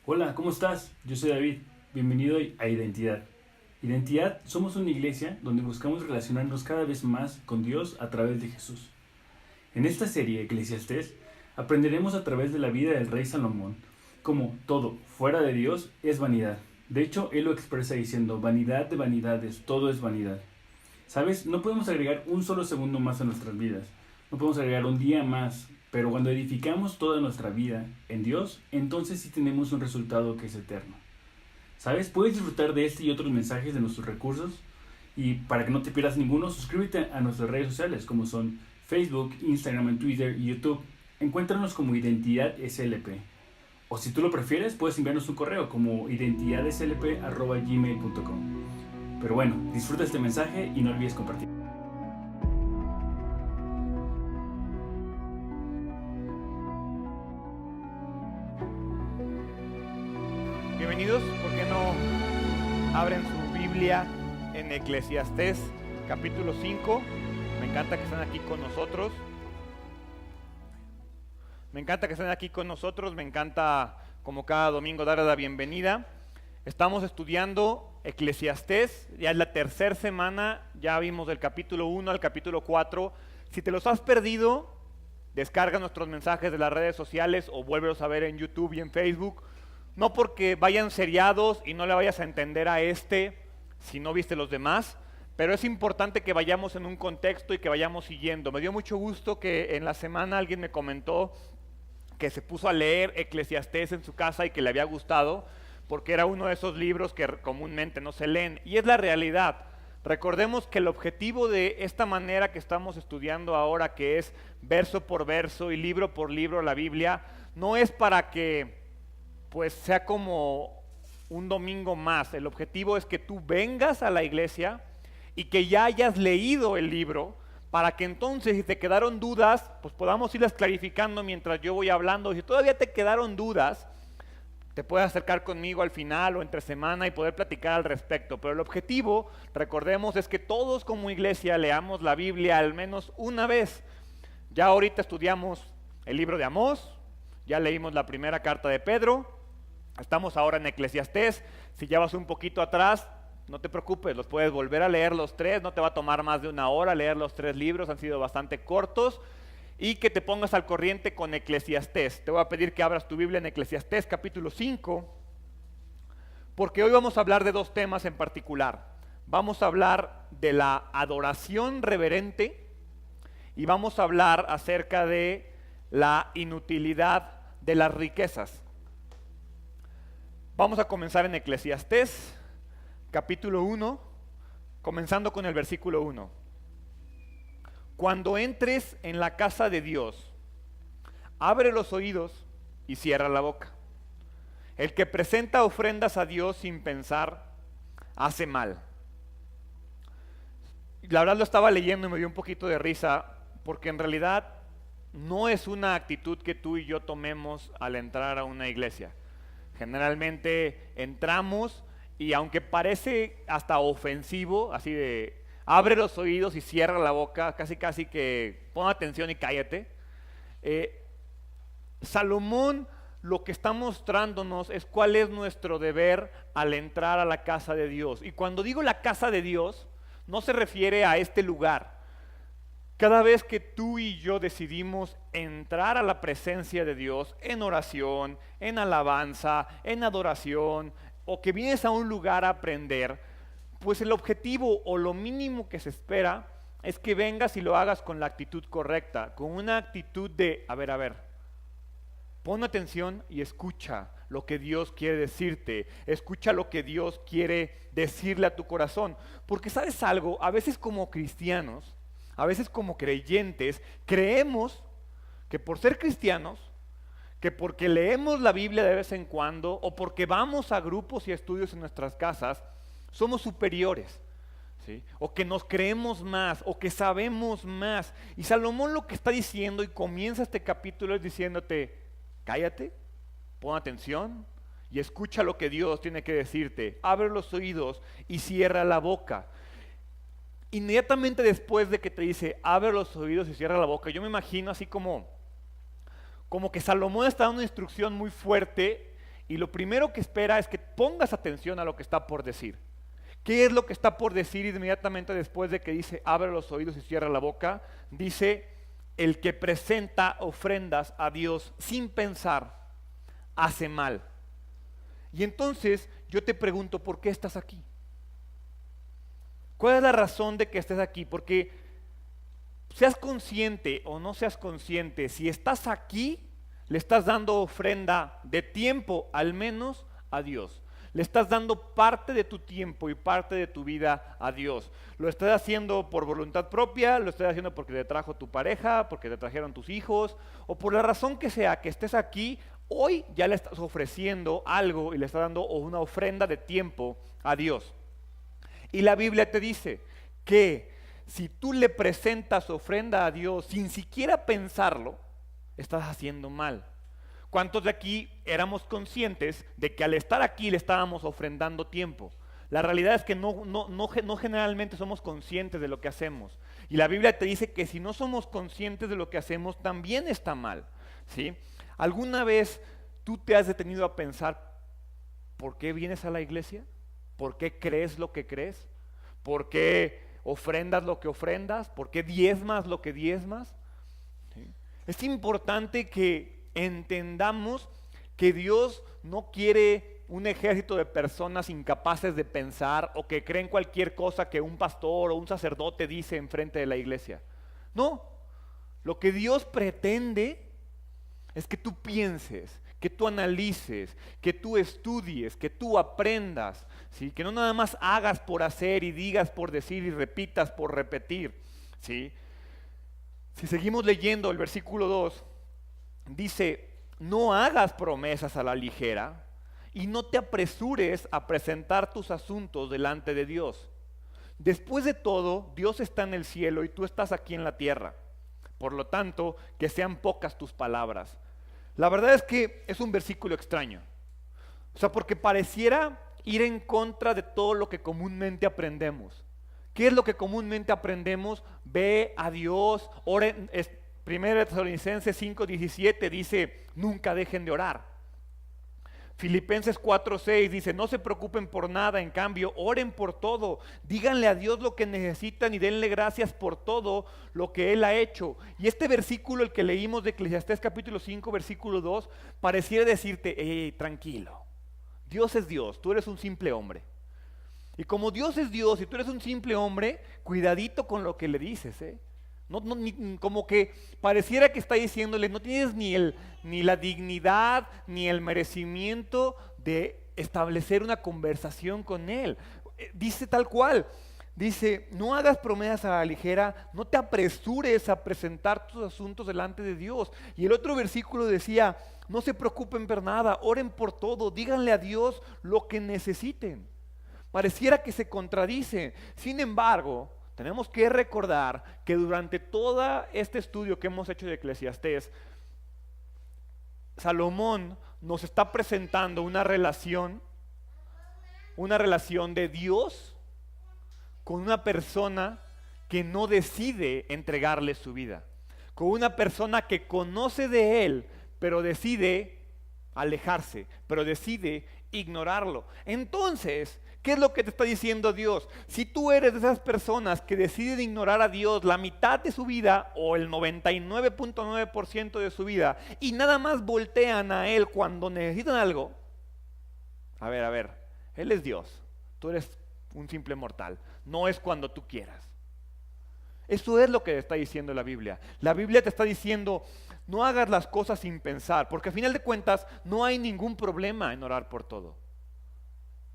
Hola, ¿cómo estás? Yo soy David. Bienvenido a Identidad. Identidad, somos una iglesia donde buscamos relacionarnos cada vez más con Dios a través de Jesús. En esta serie, Eclesiastés, aprenderemos a través de la vida del rey Salomón cómo todo fuera de Dios es vanidad. De hecho, él lo expresa diciendo, vanidad de vanidades, todo es vanidad. ¿Sabes? No podemos agregar un solo segundo más a nuestras vidas. No podemos agregar un día más. Pero cuando edificamos toda nuestra vida en Dios, entonces sí tenemos un resultado que es eterno. ¿Sabes? Puedes disfrutar de este y otros mensajes de nuestros recursos. Y para que no te pierdas ninguno, suscríbete a nuestras redes sociales como son Facebook, Instagram, Twitter y YouTube. Encuéntranos como Identidad SLP. O si tú lo prefieres, puedes enviarnos un correo como identidadslp@gmail.com. Pero bueno, disfruta este mensaje y no olvides compartir. Bienvenidos, ¿por qué no abren su Biblia en Eclesiastés capítulo 5? Me encanta que estén aquí con nosotros. Me encanta como cada domingo darles la bienvenida. Estamos estudiando Eclesiastés, ya es la tercera semana, ya vimos del capítulo 1 al capítulo 4. Si te los has perdido, descarga nuestros mensajes de las redes sociales o vuélvelos a ver en YouTube y en Facebook. No porque vayan seriados y no le vayas a entender a si no viste los demás, pero es importante que vayamos en un contexto y que vayamos siguiendo. Me dio mucho gusto que en la semana alguien me comentó que se puso a leer Eclesiastés en su casa y que le había gustado, porque era uno de esos libros que comúnmente no se leen, y es la realidad. Recordemos que el objetivo de esta manera que estamos estudiando ahora, que es verso por verso y libro por libro la Biblia, no es para que pues sea como un domingo más. El objetivo es que tú vengas a la iglesia y que ya hayas leído el libro, para que entonces, si te quedaron dudas, pues podamos irlas clarificando mientras yo voy hablando. Si todavía te quedaron dudas, te puedes acercar conmigo al final o entre semana y poder platicar al respecto. Pero el objetivo, recordemos, es que todos como iglesia leamos la Biblia al menos una vez. Ya ahorita estudiamos el libro de Amós, ya leímos la primera carta de Pedro, estamos ahora en Eclesiastés. Si ya vas un poquito atrás, no te preocupes, los puedes volver a leer los tres, no te va a tomar más de una hora leer los tres libros, han sido bastante cortos, y que te pongas al corriente con Eclesiastés. Te voy a pedir que abras tu Biblia en Eclesiastés capítulo 5, porque hoy vamos a hablar de dos temas en particular. Vamos a hablar de la adoración reverente y vamos a hablar acerca de la inutilidad de las riquezas. Vamos a comenzar en Eclesiastés capítulo 1, comenzando con el versículo 1. Cuando entres en la casa de Dios, abre los oídos y cierra la boca. El que presenta ofrendas a Dios sin pensar, hace mal. La verdad lo estaba leyendo y me dio un poquito de risa, porque en realidad no es una actitud que tú y yo tomemos al entrar a una iglesia. Generalmente entramos y aunque parece hasta ofensivo, así de abre los oídos y cierra la boca, casi casi que pon atención y cállate, Salomón lo que está mostrándonos es cuál es nuestro deber al entrar a la casa de Dios. Y cuando digo la casa de Dios, no se refiere a este lugar. Cada vez que tú y yo decidimos entrar a la presencia de Dios en oración, en alabanza, en adoración, o que vienes a un lugar a aprender, pues el objetivo o lo mínimo que se espera es que vengas y lo hagas con la actitud correcta, con una actitud de, a ver, pon atención y escucha lo que Dios quiere decirte, escucha lo que Dios quiere decirle a tu corazón, porque ¿sabes algo? A veces como cristianos, a veces como creyentes, creemos que por ser cristianos, que porque leemos la Biblia de vez en cuando, o porque vamos a grupos y estudios en nuestras casas, somos superiores, ¿sí? O que nos creemos más, o que sabemos más. Y Salomón lo que está diciendo, y comienza este capítulo, es diciéndote, cállate, pon atención y escucha lo que Dios tiene que decirte. Abre los oídos y cierra la boca. Inmediatamente después de que te dice, abre los oídos y cierra la boca, yo me imagino así como que Salomón está dando una instrucción muy fuerte y lo primero que espera es que pongas atención a lo que está por decir. ¿Qué es lo que está por decir inmediatamente después de que dice, abre los oídos y cierra la boca? Dice, el que presenta ofrendas a Dios sin pensar, hace mal. Y entonces yo te pregunto, ¿por qué estás aquí? ¿Cuál es la razón de que estés aquí? Porque seas consciente o no seas consciente, si estás aquí, le estás dando ofrenda de tiempo al menos a Dios. Le estás dando parte de tu tiempo y parte de tu vida a Dios. Lo estás haciendo por voluntad propia, lo estás haciendo porque te trajo tu pareja, porque te trajeron tus hijos, o por la razón que sea que estés aquí, hoy ya le estás ofreciendo algo y le estás dando una ofrenda de tiempo a Dios. Y la Biblia te dice que si tú le presentas ofrenda a Dios sin siquiera pensarlo, estás haciendo mal. ¿Cuántos de aquí éramos conscientes de que al estar aquí le estábamos ofrendando tiempo? La realidad es que no generalmente somos conscientes de lo que hacemos. Y la Biblia te dice que si no somos conscientes de lo que hacemos, también está mal, ¿sí? ¿Alguna vez tú te has detenido a pensar por qué vienes a la iglesia? ¿Por qué crees lo que crees? ¿Por qué ofrendas lo que ofrendas? ¿Por qué diezmas lo que diezmas? ¿Sí? Es importante que entendamos que Dios no quiere un ejército de personas incapaces de pensar o que creen cualquier cosa que un pastor o un sacerdote dice enfrente de la iglesia. No, lo que Dios pretende es que tú pienses, que tú analices, que tú estudies, que tú aprendas, ¿sí? Que no nada más hagas por hacer y digas por decir y repitas por repetir, ¿sí? Si seguimos leyendo el versículo 2, dice, no hagas promesas a la ligera y no te apresures a presentar tus asuntos delante de Dios. Después de todo, Dios está en el cielo y tú estás aquí en la tierra. Por lo tanto, que sean pocas tus palabras. La verdad es que es un versículo extraño. O sea, porque pareciera ir en contra de todo lo que comúnmente aprendemos. ¿Qué es lo que comúnmente aprendemos? Ve a Dios, oren. 1 Tesalonicenses 5:17 dice, nunca dejen de orar. Filipenses 4:6 dice, no se preocupen por nada, en cambio, oren por todo. Díganle a Dios lo que necesitan y denle gracias por todo lo que Él ha hecho. Y este versículo, el que leímos de Eclesiastés capítulo 5, versículo 2, pareciera decirte, tranquilo, Dios es Dios, tú eres un simple hombre. Y como Dios es Dios y tú eres un simple hombre, cuidadito con lo que le dices, como que pareciera que está diciéndole, no tienes ni la dignidad ni el merecimiento de establecer una conversación con Él. Dice tal cual, dice, no hagas promesas a la ligera, no te apresures a presentar tus asuntos delante de Dios. Y el otro versículo decía, no se preocupen por nada, oren por todo, díganle a Dios lo que necesiten. Pareciera que se contradice. Sin embargo, tenemos que recordar que durante todo este estudio que hemos hecho de Eclesiastés, Salomón nos está presentando una relación de Dios con una persona que no decide entregarle su vida, con una persona que conoce de Él, pero decide alejarse, pero decide ignorarlo. Entonces, ¿qué es lo que te está diciendo Dios? Si tú eres de esas personas que deciden ignorar a Dios la mitad de su vida o el 99.9% de su vida y nada más voltean a Él cuando necesitan algo, a ver, Él es Dios, tú eres un simple mortal, no es cuando tú quieras. Eso es lo que te está diciendo la Biblia. La Biblia te está diciendo, no hagas las cosas sin pensar, porque al final de cuentas no hay ningún problema en orar por todo.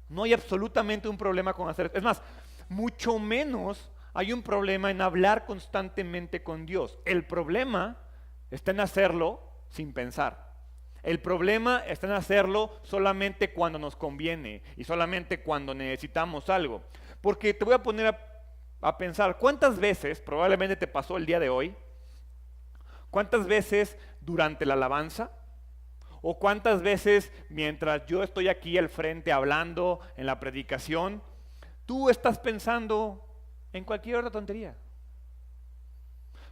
No hay absolutamente un problema con hacer. Es más, mucho menos hay un problema en hablar constantemente con Dios. El problema está en hacerlo sin pensar. El problema está en hacerlo solamente cuando nos conviene y solamente cuando necesitamos algo. Porque te voy a poner a pensar, ¿cuántas veces, probablemente te pasó el día de hoy, cuántas veces durante la alabanza, o cuántas veces mientras yo estoy aquí al frente hablando en la predicación, tú estás pensando en cualquier otra tontería?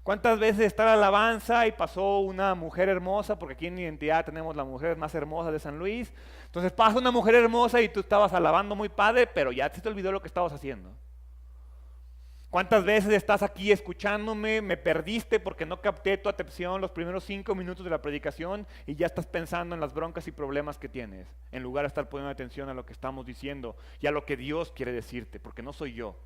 ¿Cuántas veces está la alabanza y pasó una mujer hermosa? Porque aquí en Identidad tenemos la mujer más hermosa de San Luis. Entonces pasa una mujer hermosa y tú estabas alabando muy padre, pero ya se te olvidó lo que estabas haciendo. ¿Cuántas veces estás aquí escuchándome, me perdiste porque no capté tu atención los primeros 5 minutos de la predicación y ya estás pensando en las broncas y problemas que tienes, en lugar de estar poniendo atención a lo que estamos diciendo y a lo que Dios quiere decirte, porque no soy yo?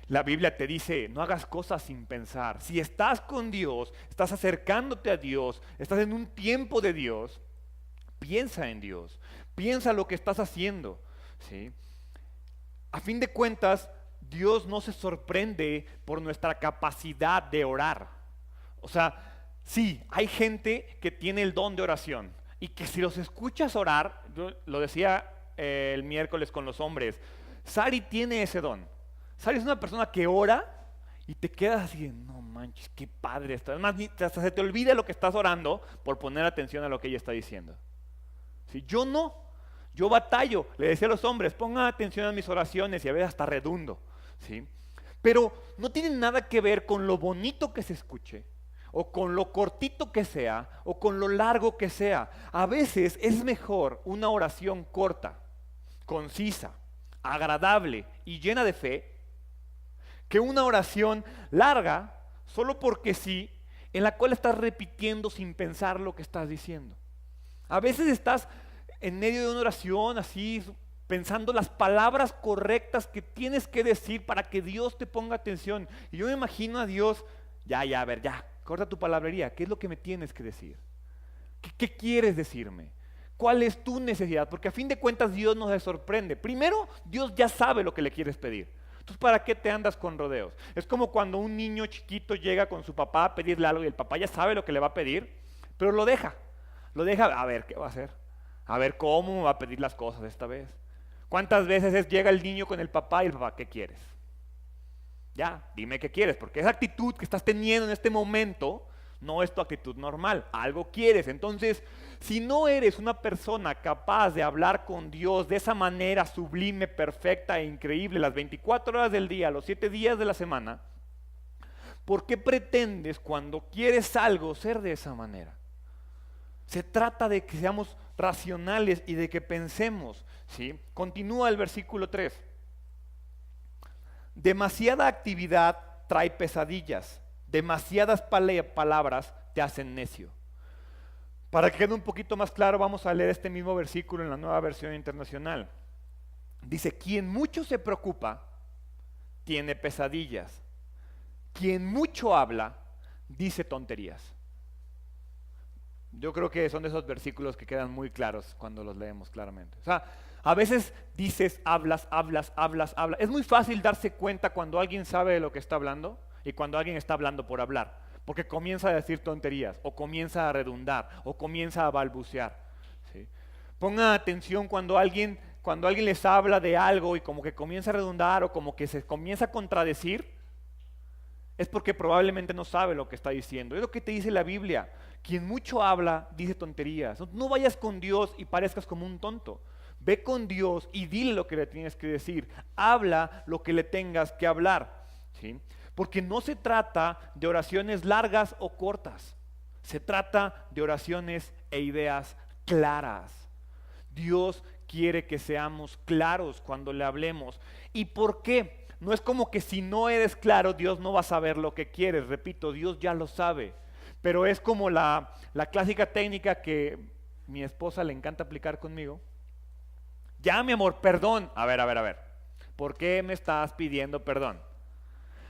La Biblia te dice, no hagas cosas sin pensar. Si estás con Dios, estás acercándote a Dios, estás en un tiempo de Dios, piensa en Dios, piensa lo que estás haciendo, ¿sí? A fin de cuentas, Dios no se sorprende por nuestra capacidad de orar. O sea, sí, hay gente que tiene el don de oración y que si los escuchas orar, yo lo decía el miércoles con los hombres, Sari tiene ese don. Sari es una persona que ora y te quedas así, no manches, qué padre está. Además, hasta se te olvida lo que estás orando por poner atención a lo que ella está diciendo. ¿Sí? Yo no, yo batallo. Le decía a los hombres, pongan atención a mis oraciones y a veces hasta redundo. ¿Sí? Pero no tiene nada que ver con lo bonito que se escuche, o con lo cortito que sea, o con lo largo que sea. A veces es mejor una oración corta, concisa, agradable y llena de fe, que una oración larga, solo porque sí, en la cual estás repitiendo sin pensar lo que estás diciendo. A veces estás en medio de una oración así, pensando las palabras correctas que tienes que decir para que Dios te ponga atención. Y yo me imagino a Dios, a ver, corta tu palabrería, ¿qué es lo que me tienes que decir? ¿Qué quieres decirme? ¿Cuál es tu necesidad? Porque a fin de cuentas Dios nos sorprende. Primero, Dios ya sabe lo que le quieres pedir. Entonces, ¿para qué te andas con rodeos? Es como cuando un niño chiquito llega con su papá a pedirle algo y el papá ya sabe lo que le va a pedir, pero lo deja, a ver qué va a hacer, a ver cómo me va a pedir las cosas esta vez. ¿Cuántas veces llega el niño con el papá y el papá, ¿qué quieres? Ya, dime qué quieres, porque esa actitud que estás teniendo en este momento no es tu actitud normal, algo quieres. Entonces, si no eres una persona capaz de hablar con Dios de esa manera sublime, perfecta e increíble, las 24 horas del día, los 7 días de la semana, ¿por qué pretendes cuando quieres algo ser de esa manera? Se trata de que seamos racionales y de que pensemos, ¿sí? Continúa el versículo 3. Demasiada actividad trae pesadillas, demasiadas palabras te hacen necio. Para que quede un poquito más claro, vamos a leer este mismo versículo en la Nueva Versión Internacional. Dice, quien mucho se preocupa, tiene pesadillas. Quien mucho habla, dice tonterías. Yo creo que son de esos versículos que quedan muy claros cuando los leemos claramente. O sea, a veces dices, hablas. Es muy fácil darse cuenta cuando alguien sabe de lo que está hablando y cuando alguien está hablando por hablar. Porque comienza a decir tonterías, o comienza a redundar, o comienza a balbucear. ¿Sí? Pongan atención cuando alguien les habla de algo y como que comienza a redundar o como que se comienza a contradecir, es porque probablemente no sabe lo que está diciendo. Es lo que te dice la Biblia. Quien mucho habla, dice tonterías. No vayas con Dios y parezcas como un tonto. Ve con Dios y dile lo que le tienes que decir. Habla lo que le tengas que hablar. ¿Sí? Porque no se trata de oraciones largas o cortas. Se trata de oraciones e ideas claras. Dios quiere que seamos claros cuando le hablemos. ¿Y por qué? No es como que si no eres claro, Dios no va a saber lo que quieres. Repito, Dios ya lo sabe. Pero es como la clásica técnica que mi esposa le encanta aplicar conmigo. Ya, mi amor, perdón. A ver. ¿Por qué me estás pidiendo perdón?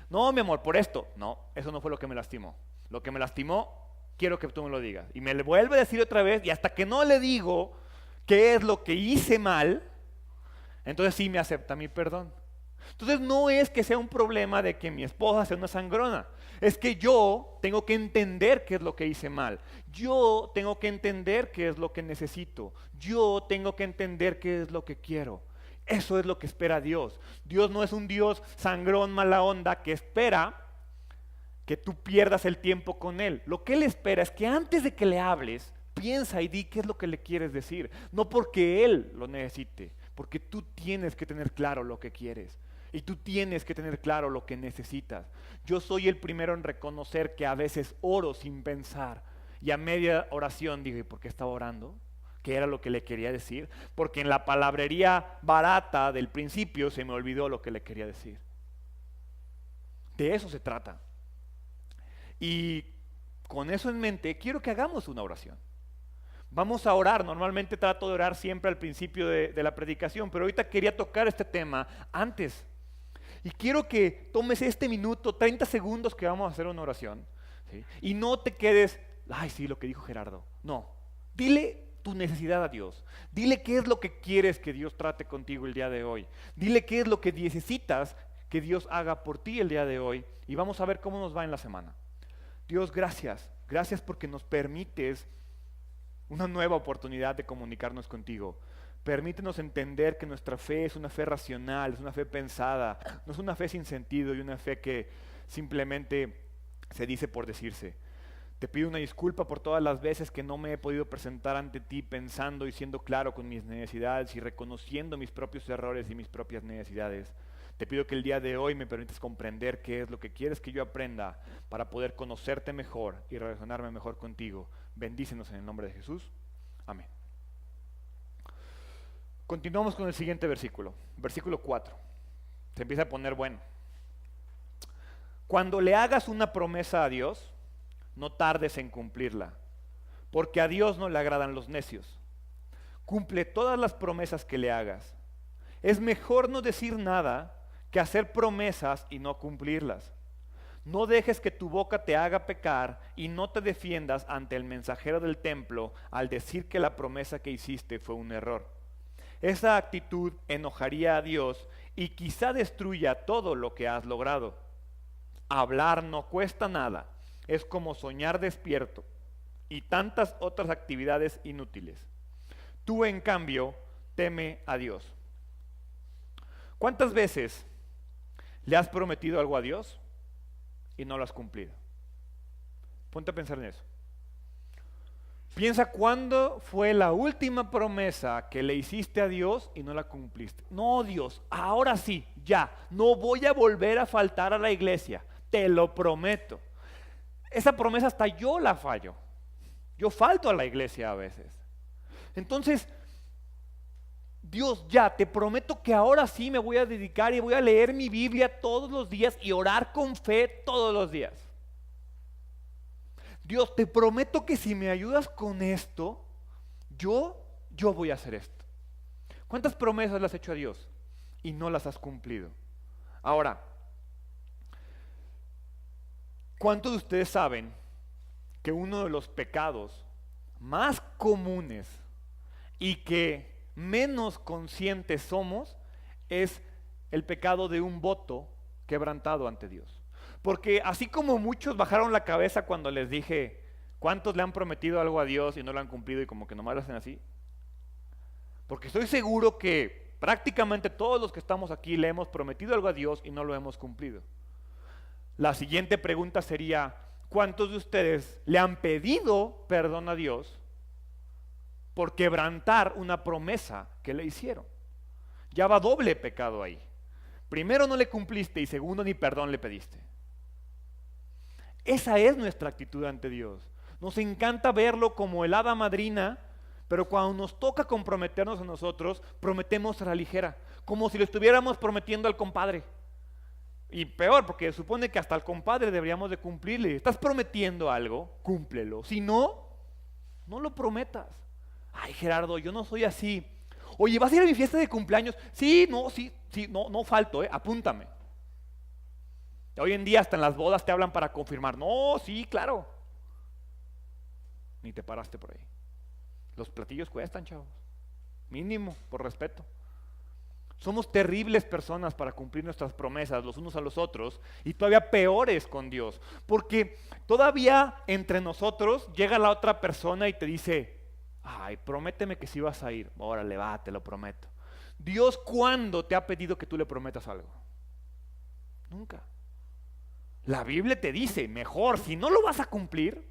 No, mi amor, por esto. No, eso no fue lo que me lastimó. Lo que me lastimó, quiero que tú me lo digas. Y me le vuelve a decir otra vez, y hasta que no le digo qué es lo que hice mal, entonces sí me acepta mi perdón. Entonces no es que sea un problema de que mi esposa sea una sangrona. Es que yo tengo que entender qué es lo que hice mal. Yo tengo que entender qué es lo que necesito. Yo tengo que entender qué es lo que quiero. Eso es lo que espera Dios. Dios no es un Dios sangrón, mala onda, que espera que tú pierdas el tiempo con Él. Lo que Él espera es que antes de que le hables, piensa y di qué es lo que le quieres decir. No porque Él lo necesite, porque tú tienes que tener claro lo que quieres. Y tú tienes que tener claro lo que necesitas. Yo soy el primero en reconocer que a veces oro sin pensar. Y a media oración digo, ¿y por qué estaba orando? ¿Qué era lo que le quería decir? Porque en la palabrería barata del principio se me olvidó lo que le quería decir. De eso se trata. Y con eso en mente, quiero que hagamos una oración. Vamos a orar. Normalmente trato de orar siempre al principio de la predicación, pero ahorita quería tocar este tema antes. Y quiero que tomes este minuto, 30 segundos que vamos a hacer una oración, ¿sí? Y no te quedes, ay, sí, lo que dijo Gerardo. No, dile tu necesidad a Dios. Dile qué es lo que quieres que Dios trate contigo el día de hoy. Dile qué es lo que necesitas que Dios haga por ti el día de hoy. Y vamos a ver cómo nos va en la semana. Dios, gracias. Gracias porque nos permites una nueva oportunidad de comunicarnos contigo. Permítenos entender que nuestra fe es una fe racional, es una fe pensada, no es una fe sin sentido y una fe que simplemente se dice por decirse. Te pido una disculpa por todas las veces que no me he podido presentar ante ti pensando y siendo claro con mis necesidades y reconociendo mis propios errores y mis propias necesidades. Te pido que el día de hoy me permitas comprender qué es lo que quieres que yo aprenda para poder conocerte mejor y relacionarme mejor contigo. Bendícenos en el nombre de Jesús. Amén. Continuamos con el siguiente versículo, versículo 4. Se empieza a poner bueno. Cuando le hagas una promesa a Dios, no tardes en cumplirla, porque a Dios no le agradan los necios. Cumple todas las promesas que le hagas. Es mejor no decir nada que hacer promesas y no cumplirlas. No dejes que tu boca te haga pecar y no te defiendas ante el mensajero del templo al decir que la promesa que hiciste fue un error. Esa actitud enojaría a Dios y quizá destruya todo lo que has logrado. Hablar no cuesta nada, es como soñar despierto y tantas otras actividades inútiles. Tú, en cambio, teme a Dios. ¿Cuántas veces le has prometido algo a Dios y no lo has cumplido? Ponte a pensar en eso. Piensa cuándo fue la última promesa que le hiciste a Dios y no la cumpliste. No, Dios, ahora sí, ya, no voy a volver a faltar a la iglesia, te lo prometo. Esa promesa hasta yo la fallo. Yo falto a la iglesia a veces. Entonces, Dios, ya, te prometo que ahora sí me voy a dedicar y voy a leer mi Biblia todos los días y orar con fe todos los días. Dios, te prometo que si me ayudas con esto, yo voy a hacer esto. ¿Cuántas promesas le has hecho a Dios y no las has cumplido? Ahora, ¿cuántos de ustedes saben que uno de los pecados más comunes y que menos conscientes somos es el pecado de un voto quebrantado ante Dios? Porque así como muchos bajaron la cabeza cuando les dije, ¿cuántos le han prometido algo a Dios y no lo han cumplido y como que nomás lo hacen así? Porque estoy seguro que prácticamente todos los que estamos aquí le hemos prometido algo a Dios y no lo hemos cumplido. La siguiente pregunta sería, ¿cuántos de ustedes le han pedido perdón a Dios por quebrantar una promesa que le hicieron? Ya va doble pecado ahí. Primero, no le cumpliste y segundo, ni perdón le pediste. Esa es nuestra actitud ante Dios. Nos encanta verlo como el hada madrina, pero cuando nos toca comprometernos a nosotros, prometemos a la ligera, como si le estuviéramos prometiendo al compadre. Y peor, porque supone que hasta al compadre deberíamos de cumplirle. Estás prometiendo algo, cúmplelo. Si no, no lo prometas. Ay, Gerardo, yo no soy así. Oye, ¿vas a ir a mi fiesta de cumpleaños? Sí, no falto, apúntame. Hoy en día hasta en las bodas te hablan para confirmar. No, sí, claro. Ni te paraste por ahí. Los platillos cuestan, chavos. Mínimo, por respeto. Somos terribles personas para cumplir nuestras promesas los unos a los otros y todavía peores con Dios. Porque todavía entre nosotros llega la otra persona y te dice, ay, prométeme que sí vas a ir. Órale, va, te lo prometo. Dios, ¿cuándo te ha pedido que tú le prometas algo? Nunca. La Biblia te dice, mejor, si no lo vas a cumplir,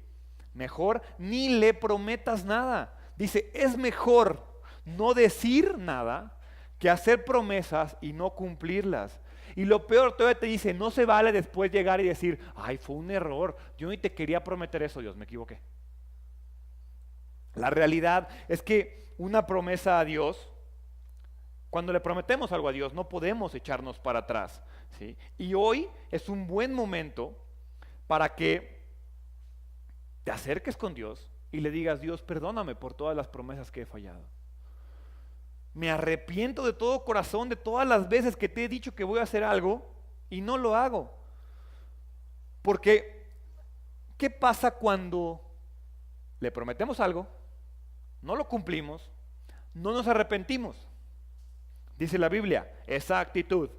mejor ni le prometas nada. Dice, es mejor no decir nada que hacer promesas y no cumplirlas. Y lo peor, todavía te dice, no se vale después llegar y decir, ay, fue un error, yo ni te quería prometer eso, Dios, me equivoqué. La realidad es que una promesa a Dios, cuando le prometemos algo a Dios, no podemos echarnos para atrás, ¿sí? Y hoy es un buen momento para que te acerques con Dios y le digas, Dios, perdóname por todas las promesas que he fallado. Me arrepiento de todo corazón de todas las veces que te he dicho que voy a hacer algo y no lo hago. Porque, ¿qué pasa cuando le prometemos algo, no lo cumplimos, no nos arrepentimos? Dice la Biblia, esa actitud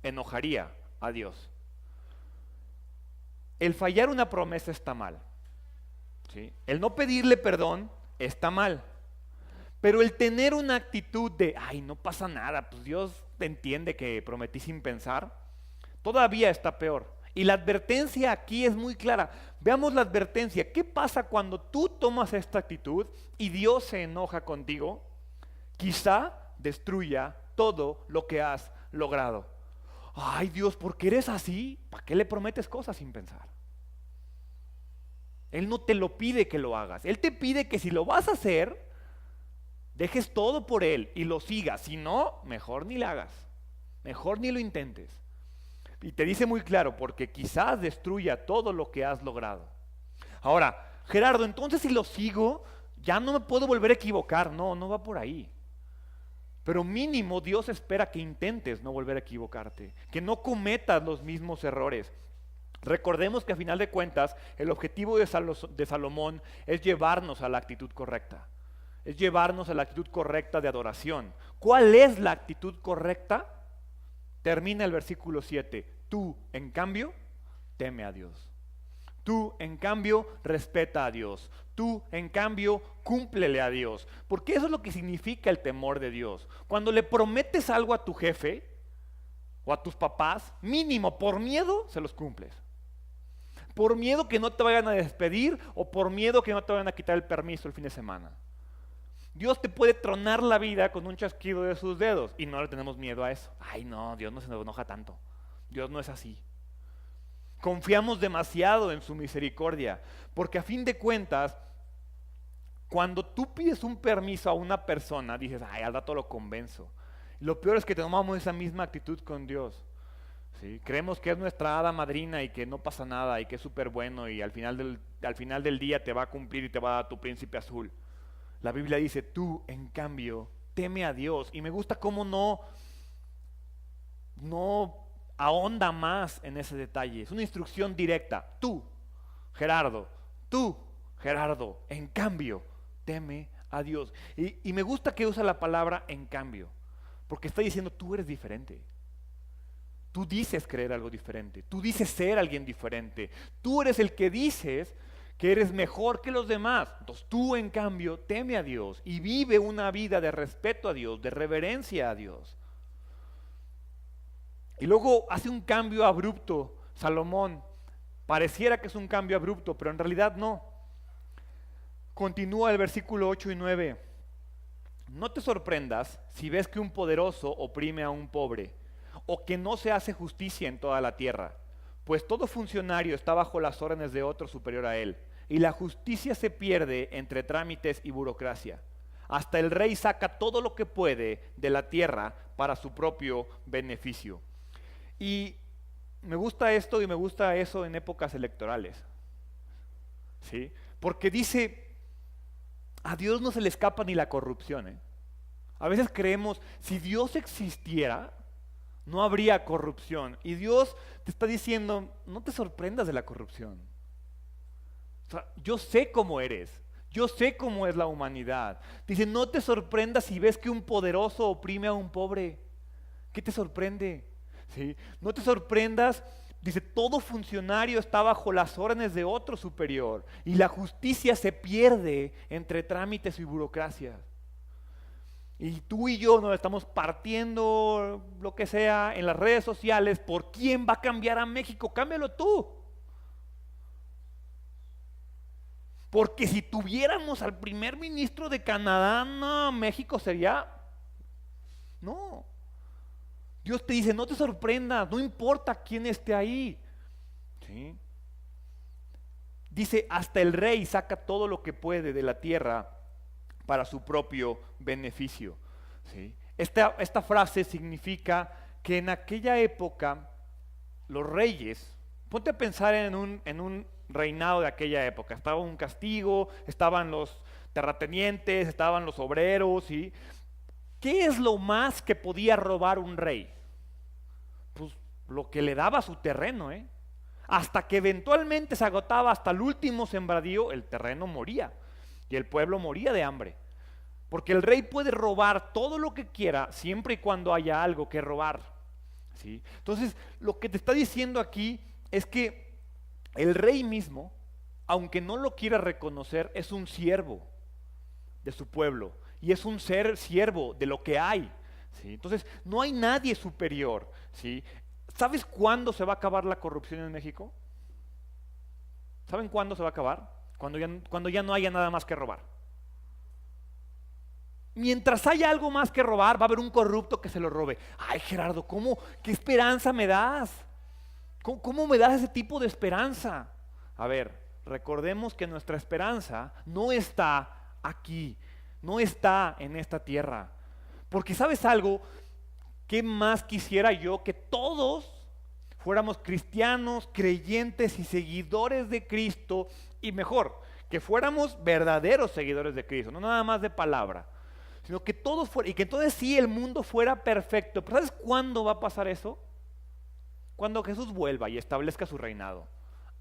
enojaría a Dios. El fallar una promesa está mal, ¿sí? El no pedirle perdón está mal. Pero el tener una actitud de, ay, no pasa nada, pues Dios te entiende que prometí sin pensar, todavía está peor. Y la advertencia aquí es muy clara. Veamos la advertencia. ¿Qué pasa cuando tú tomas esta actitud y Dios se enoja contigo? Quizá destruya todo lo que has logrado. Ay, Dios, ¿por qué eres así? ¿Para qué le prometes cosas sin pensar? Él no te lo pide que lo hagas. Él te pide que si lo vas a hacer, dejes todo por Él y lo sigas. Si no, mejor ni lo hagas. Mejor ni lo intentes. Y te dice muy claro, porque quizás destruya todo lo que has logrado. Ahora, Gerardo, entonces si lo sigo, ya no me puedo volver a equivocar. No, no va por ahí. Pero mínimo Dios espera que intentes no volver a equivocarte, que no cometas los mismos errores. Recordemos que a final de cuentas, el objetivo de Salomón es llevarnos a la actitud correcta. Es llevarnos a la actitud correcta de adoración. ¿Cuál es la actitud correcta? Termina el versículo 7. Tú, en cambio, teme a Dios. Tú, en cambio, respeta a Dios. Tú, en cambio, cúmplele a Dios. Porque eso es lo que significa el temor de Dios. Cuando le prometes algo a tu jefe o a tus papás, mínimo por miedo se los cumples. Por miedo que no te vayan a despedir o por miedo que no te vayan a quitar el permiso el fin de semana. Dios te puede tronar la vida con un chasquido de sus dedos y no le tenemos miedo a eso. Ay, no, Dios no se nos enoja tanto. Dios no es así. Confiamos demasiado en su misericordia, porque a fin de cuentas, cuando tú pides un permiso a una persona, dices, ay, al rato lo convenzo. Lo peor es que tomamos esa misma actitud con Dios. ¿Sí? Creemos que es nuestra hada madrina y que no pasa nada y que es súper bueno y al final del día te va a cumplir y te va a dar tu príncipe azul. La Biblia dice, tú, en cambio, teme a Dios. Y me gusta cómo no ahonda más en ese detalle. Es una instrucción directa. Tú, Gerardo, en cambio, teme a Dios. Y me gusta que usa la palabra en cambio, porque está diciendo, tú eres diferente. Tú dices creer algo diferente. Tú dices ser alguien diferente. Tú eres el que dices que eres mejor que los demás. Entonces tú, en cambio, teme a Dios y vive una vida de respeto a Dios, de reverencia a Dios. Y luego hace un cambio abrupto, Salomón. Pareciera que es un cambio abrupto, pero en realidad no. Continúa el versículo 8 y 9. No te sorprendas si ves que un poderoso oprime a un pobre, o que no se hace justicia en toda la tierra. Pues todo funcionario está bajo las órdenes de otro superior a él, y la justicia se pierde entre trámites y burocracia. Hasta el rey saca todo lo que puede de la tierra para su propio beneficio. Y me gusta esto y me gusta eso en épocas electorales. ¿Sí? Porque dice, a Dios no se le escapa ni la corrupción, ¿eh? A veces creemos, si Dios existiera, no habría corrupción. Y Dios te está diciendo, no te sorprendas de la corrupción. O sea, yo sé cómo eres. Yo sé cómo es la humanidad. Dice, no te sorprendas si ves que un poderoso oprime a un pobre. ¿Qué te sorprende? ¿Sí? No te sorprendas. Dice, todo funcionario está bajo las órdenes de otro superior. Y la justicia se pierde entre trámites y burocracias. Y tú y yo nos estamos partiendo lo que sea en las redes sociales por quién va a cambiar a México. Cámbialo tú. Porque si tuviéramos al primer ministro de Canadá, no, México sería... No. Dios te dice, no te sorprendas, no importa quién esté ahí. ¿Sí? Dice, hasta el rey saca todo lo que puede de la tierra para su propio beneficio. ¿Sí? Esta frase significa que en aquella época los reyes, ponte a pensar en un reinado de aquella época, estaba un castigo, estaban los terratenientes, estaban los obreros, ¿sí? ¿Qué es lo más que podía robar un rey? Pues lo que le daba su terreno, hasta que eventualmente se agotaba hasta el último sembradío, el terreno moría y el pueblo moría de hambre. Porque el rey puede robar todo lo que quiera siempre y cuando haya algo que robar. ¿Sí? Entonces, lo que te está diciendo aquí es que el rey mismo, aunque no lo quiera reconocer, es un siervo de su pueblo y es un ser siervo de lo que hay. ¿Sí? Entonces, no hay nadie superior. ¿Sí? ¿Sabes cuándo se va a acabar la corrupción en México? ¿Saben cuándo se va a acabar? Cuando ya no haya nada más que robar. Mientras haya algo más que robar, va a haber un corrupto que se lo robe. Ay, Gerardo, ¿qué esperanza me das? ¿Cómo me das ese tipo de esperanza? A ver, recordemos que nuestra esperanza no está aquí, no está en esta tierra. Porque ¿sabes algo? ¿Qué más quisiera yo que todos fuéramos cristianos, creyentes y seguidores de Cristo? Y mejor, que fuéramos verdaderos seguidores de Cristo, no nada más de palabra, sino que todos fueran, y que entonces sí el mundo fuera perfecto. ¿Pero sabes cuándo va a pasar eso? Cuando Jesús vuelva y establezca su reinado.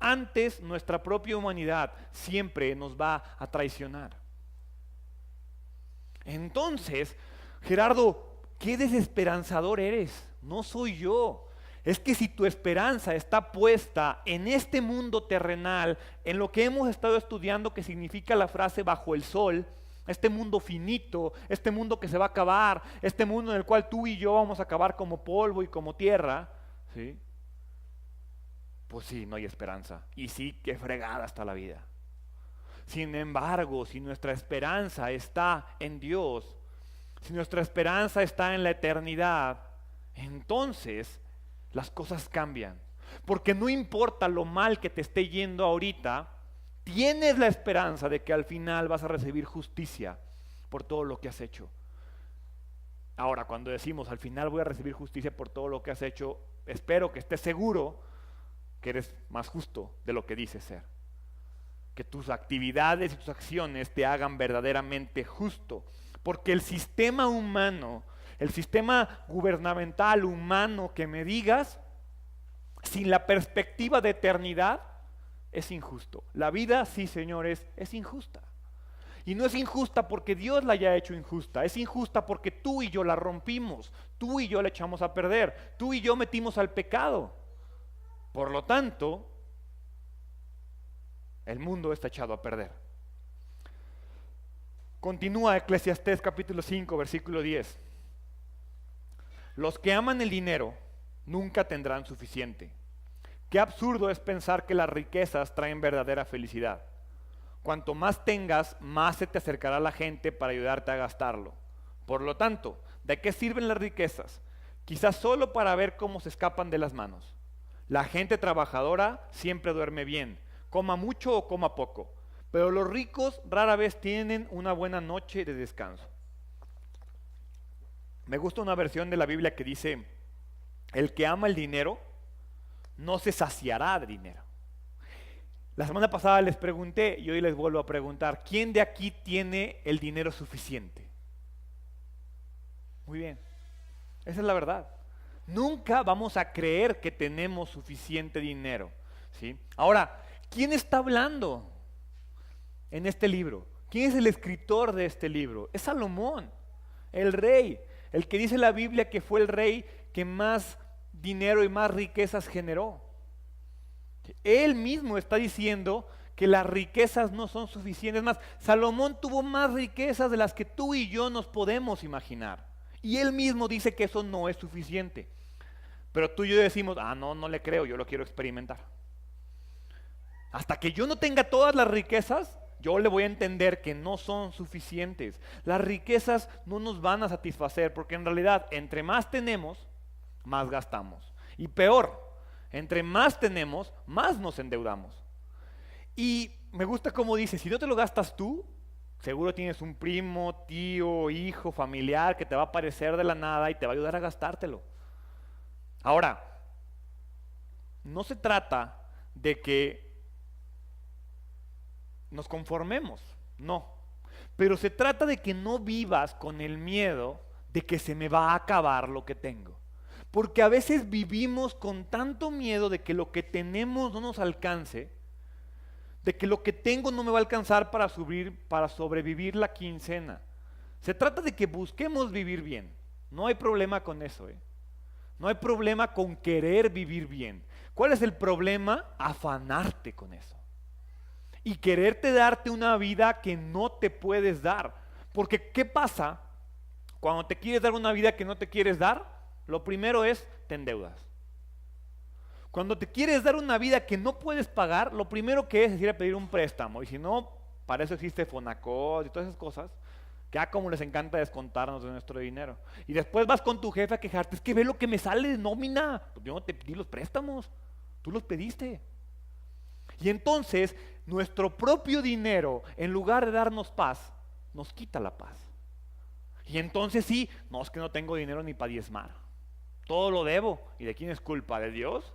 Antes, nuestra propia humanidad siempre nos va a traicionar. Entonces, Gerardo, qué desesperanzador eres. No soy yo. Es que si tu esperanza está puesta en este mundo terrenal, en lo que hemos estado estudiando, que significa la frase bajo el sol, este mundo finito, este mundo que se va a acabar, este mundo en el cual tú y yo vamos a acabar como polvo y como tierra, ¿sí? Pues sí, no hay esperanza. Y sí, qué fregada está la vida. Sin embargo, si nuestra esperanza está en Dios, si nuestra esperanza está en la eternidad, entonces las cosas cambian. Porque no importa lo mal que te esté yendo ahorita, tienes la esperanza de que al final vas a recibir justicia por todo lo que has hecho. Ahora, cuando decimos al final voy a recibir justicia por todo lo que has hecho, espero que estés seguro que eres más justo de lo que dices ser. Que tus actividades y tus acciones te hagan verdaderamente justo. Porque el sistema humano, el sistema gubernamental humano que me digas, sin la perspectiva de eternidad, es injusto. La vida, sí, señores, es injusta. Y no es injusta porque Dios la haya hecho injusta, es injusta porque tú y yo la rompimos, tú y yo la echamos a perder, tú y yo metimos al pecado. Por lo tanto, el mundo está echado a perder. Continúa Eclesiastés capítulo 5, versículo 10. Los que aman el dinero nunca tendrán suficiente. Qué absurdo es pensar que las riquezas traen verdadera felicidad. Cuanto más tengas, más se te acercará la gente para ayudarte a gastarlo. Por lo tanto, ¿de qué sirven las riquezas? Quizás solo para ver cómo se escapan de las manos. La gente trabajadora siempre duerme bien, coma mucho o coma poco, pero los ricos rara vez tienen una buena noche de descanso. Me gusta una versión de la Biblia que dice, el que ama el dinero no se saciará de dinero. La semana pasada les pregunté y hoy les vuelvo a preguntar, ¿quién de aquí tiene el dinero suficiente? Muy bien, esa es la verdad. Nunca vamos a creer que tenemos suficiente dinero, ¿sí? Ahora, ¿quién está hablando en este libro? ¿Quién es el escritor de este libro? Es Salomón, el rey, el que dice la Biblia que fue el rey que más dinero y más riquezas generó. Él mismo está diciendo que las riquezas no son suficientes. Más, Salomón tuvo más riquezas de las que tú y yo nos podemos imaginar. Y él mismo dice que eso no es suficiente. Pero tú y yo decimos, no le creo, yo lo quiero experimentar. Hasta que yo no tenga todas las riquezas, yo le voy a entender que no son suficientes. Las riquezas no nos van a satisfacer, porque en realidad, entre más tenemos, más gastamos. Y peor, entre más tenemos, más nos endeudamos. Y me gusta cómo dice, si no te lo gastas tú, seguro tienes un primo, tío, hijo, familiar que te va a aparecer de la nada y te va a ayudar a gastártelo. Ahora, no se trata de que nos conformemos, no. Pero se trata de que no vivas con el miedo de que se me va a acabar lo que tengo. Porque a veces vivimos con tanto miedo de que lo que tenemos no nos alcance, de que lo que tengo no me va a alcanzar para sobrevivir la quincena. Se trata de que busquemos vivir bien. No hay problema con eso, ¿eh? No hay problema con querer vivir bien. ¿Cuál es el problema? Afanarte con eso. Y quererte darte una vida que no te puedes dar. Porque ¿qué pasa cuando te quieres dar una vida que no te quieres dar? Lo primero es, te endeudas. Cuando te quieres dar una vida que no puedes pagar, lo primero que es ir a pedir un préstamo. Y si no, para eso existe Fonacot y todas esas cosas, que como les encanta descontarnos de nuestro dinero. Y después vas con tu jefe a quejarte, es que ve lo que me sale de nómina. Pues yo no te pedí los préstamos, tú los pediste. Y entonces, nuestro propio dinero, en lugar de darnos paz, nos quita la paz. Y entonces sí, no es que no tengo dinero ni para diezmar. Todo lo debo. ¿Y de quién es culpa? ¿De Dios?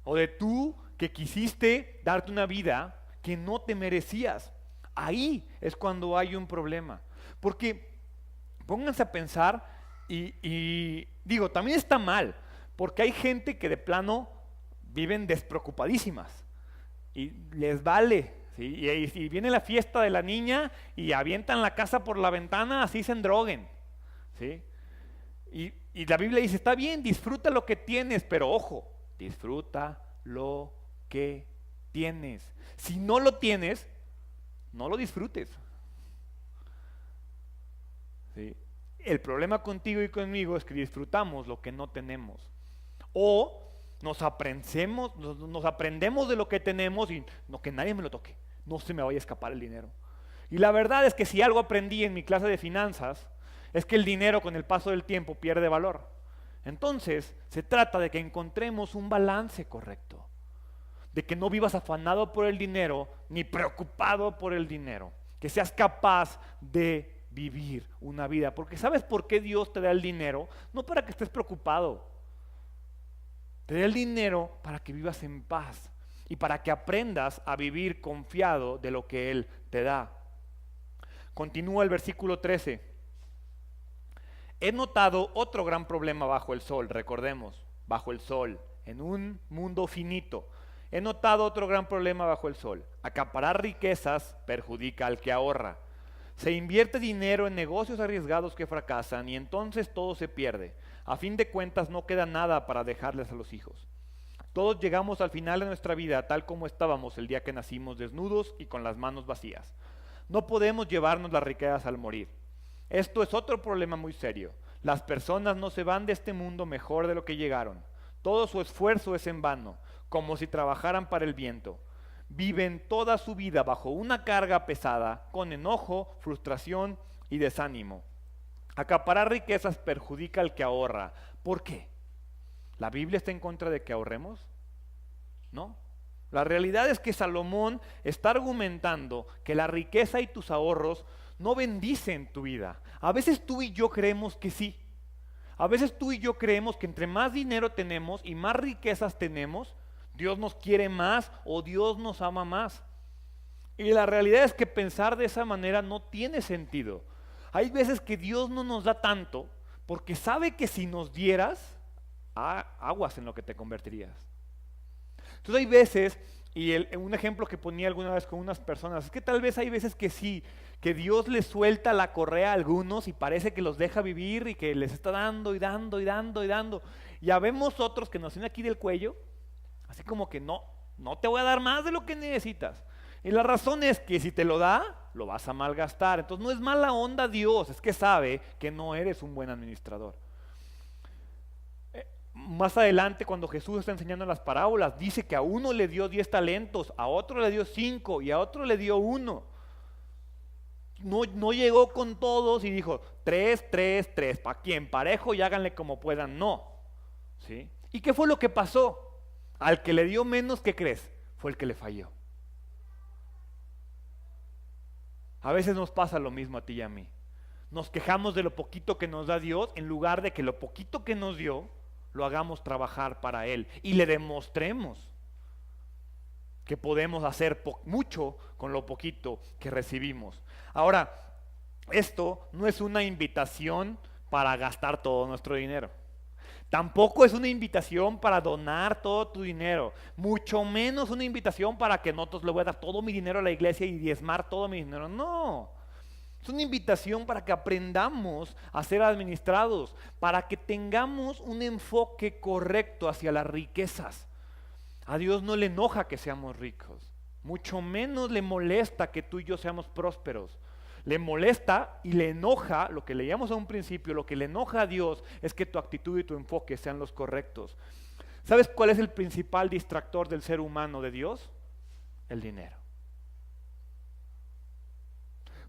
¿O de tú que quisiste darte una vida que no te merecías? Ahí es cuando hay un problema. Porque pónganse a pensar y digo, también está mal, porque hay gente que de plano viven despreocupadísimas y les vale, ¿sí? Y viene la fiesta de la niña y avientan la casa por la ventana, así se endroguen, ¿sí? Y la Biblia dice, está bien, disfruta lo que tienes, pero ojo, disfruta lo que tienes. Si no lo tienes, no lo disfrutes, ¿sí? El problema contigo y conmigo es que disfrutamos lo que no tenemos. O nos aprendemos de lo que tenemos y no, que nadie me lo toque, no se me vaya a escapar el dinero. Y la verdad es que si algo aprendí en mi clase de finanzas es que el dinero con el paso del tiempo pierde valor. Entonces se trata de que encontremos un balance correcto, de que no vivas afanado por el dinero ni preocupado por el dinero, que seas capaz de vivir una vida, porque ¿sabes por qué Dios te da el dinero? No para que estés preocupado. Te da el dinero para que vivas en paz y para que aprendas a vivir confiado de lo que Él te da. Continúa el versículo 13. He notado otro gran problema bajo el sol, recordemos, bajo el sol, en un mundo finito. He notado otro gran problema bajo el sol. Acaparar riquezas perjudica al que ahorra. Se invierte dinero en negocios arriesgados que fracasan y entonces todo se pierde. A fin de cuentas no queda nada para dejarles a los hijos. Todos llegamos al final de nuestra vida tal como estábamos el día que nacimos, desnudos y con las manos vacías. No podemos llevarnos las riquezas al morir. Esto es otro problema muy serio. Las personas no se van de este mundo mejor de lo que llegaron. Todo su esfuerzo es en vano, como si trabajaran para el viento. Viven toda su vida bajo una carga pesada, con enojo, frustración y desánimo. Acaparar riquezas perjudica al que ahorra. ¿Por qué? ¿La Biblia está en contra de que ahorremos? No. La realidad es que Salomón está argumentando que la riqueza y tus ahorros no bendicen tu vida. A veces tú y yo creemos que sí. A veces tú y yo creemos que entre más dinero tenemos y más riquezas tenemos, Dios nos quiere más o Dios nos ama más. Y la realidad es que pensar de esa manera no tiene sentido. Hay veces que Dios no nos da tanto porque sabe que si nos dieras, aguas en lo que te convertirías. Entonces hay veces, y un ejemplo que ponía alguna vez con unas personas, es que tal vez hay veces que sí, que Dios les suelta la correa a algunos y parece que los deja vivir y que les está dando y dando y dando y dando. Y habemos otros que nos tienen aquí del cuello, así como que no te voy a dar más de lo que necesitas. Y la razón es que si te lo da, lo vas a malgastar. Entonces no es mala onda Dios, es que sabe que no eres un buen administrador. Más adelante, cuando Jesús está enseñando las parábolas, dice que a uno le dio 10 talentos, a otro le dio 5 y a otro le dio 1. no llegó con todos y dijo 3, 3, 3, ¿para quién? Parejo y háganle como puedan. No. ¿Sí? ¿Y qué fue lo que pasó? Al que le dio menos, ¿qué crees? Fue el que le falló. A veces nos pasa lo mismo a ti y a mí. Nos quejamos de lo poquito que nos da Dios en lugar de que lo poquito que nos dio lo hagamos trabajar para Él y le demostremos que podemos hacer mucho con lo poquito que recibimos. Ahora, esto no es una invitación para gastar todo nuestro dinero. Tampoco es una invitación para donar todo tu dinero. Mucho menos una invitación para que nosotros le voy a dar todo mi dinero a la iglesia y diezmar todo mi dinero. No. Es una invitación para que aprendamos a ser administrados, para que tengamos un enfoque correcto hacia las riquezas. A Dios no le enoja que seamos ricos, mucho menos le molesta que tú y yo seamos prósperos. Le molesta y le enoja, lo que leíamos a un principio, lo que le enoja a Dios es que tu actitud y tu enfoque sean los correctos. ¿Sabes cuál es el principal distractor del ser humano de Dios? El dinero.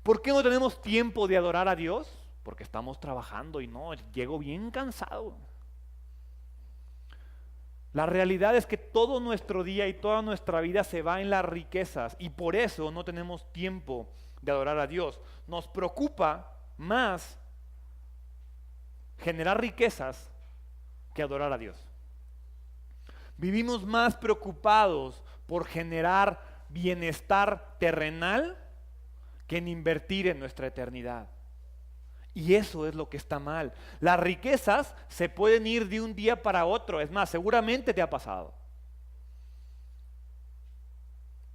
¿Por qué no tenemos tiempo de adorar a Dios? Porque estamos trabajando y no, llego bien cansado. La realidad es que todo nuestro día y toda nuestra vida se va en las riquezas y por eso no tenemos tiempo de adorar a Dios. Nos preocupa más generar riquezas que adorar a Dios. Vivimos más preocupados por generar bienestar terrenal que en invertir en nuestra eternidad. Y eso es lo que está mal. Las riquezas se pueden ir de un día para otro. Es más, seguramente te ha pasado.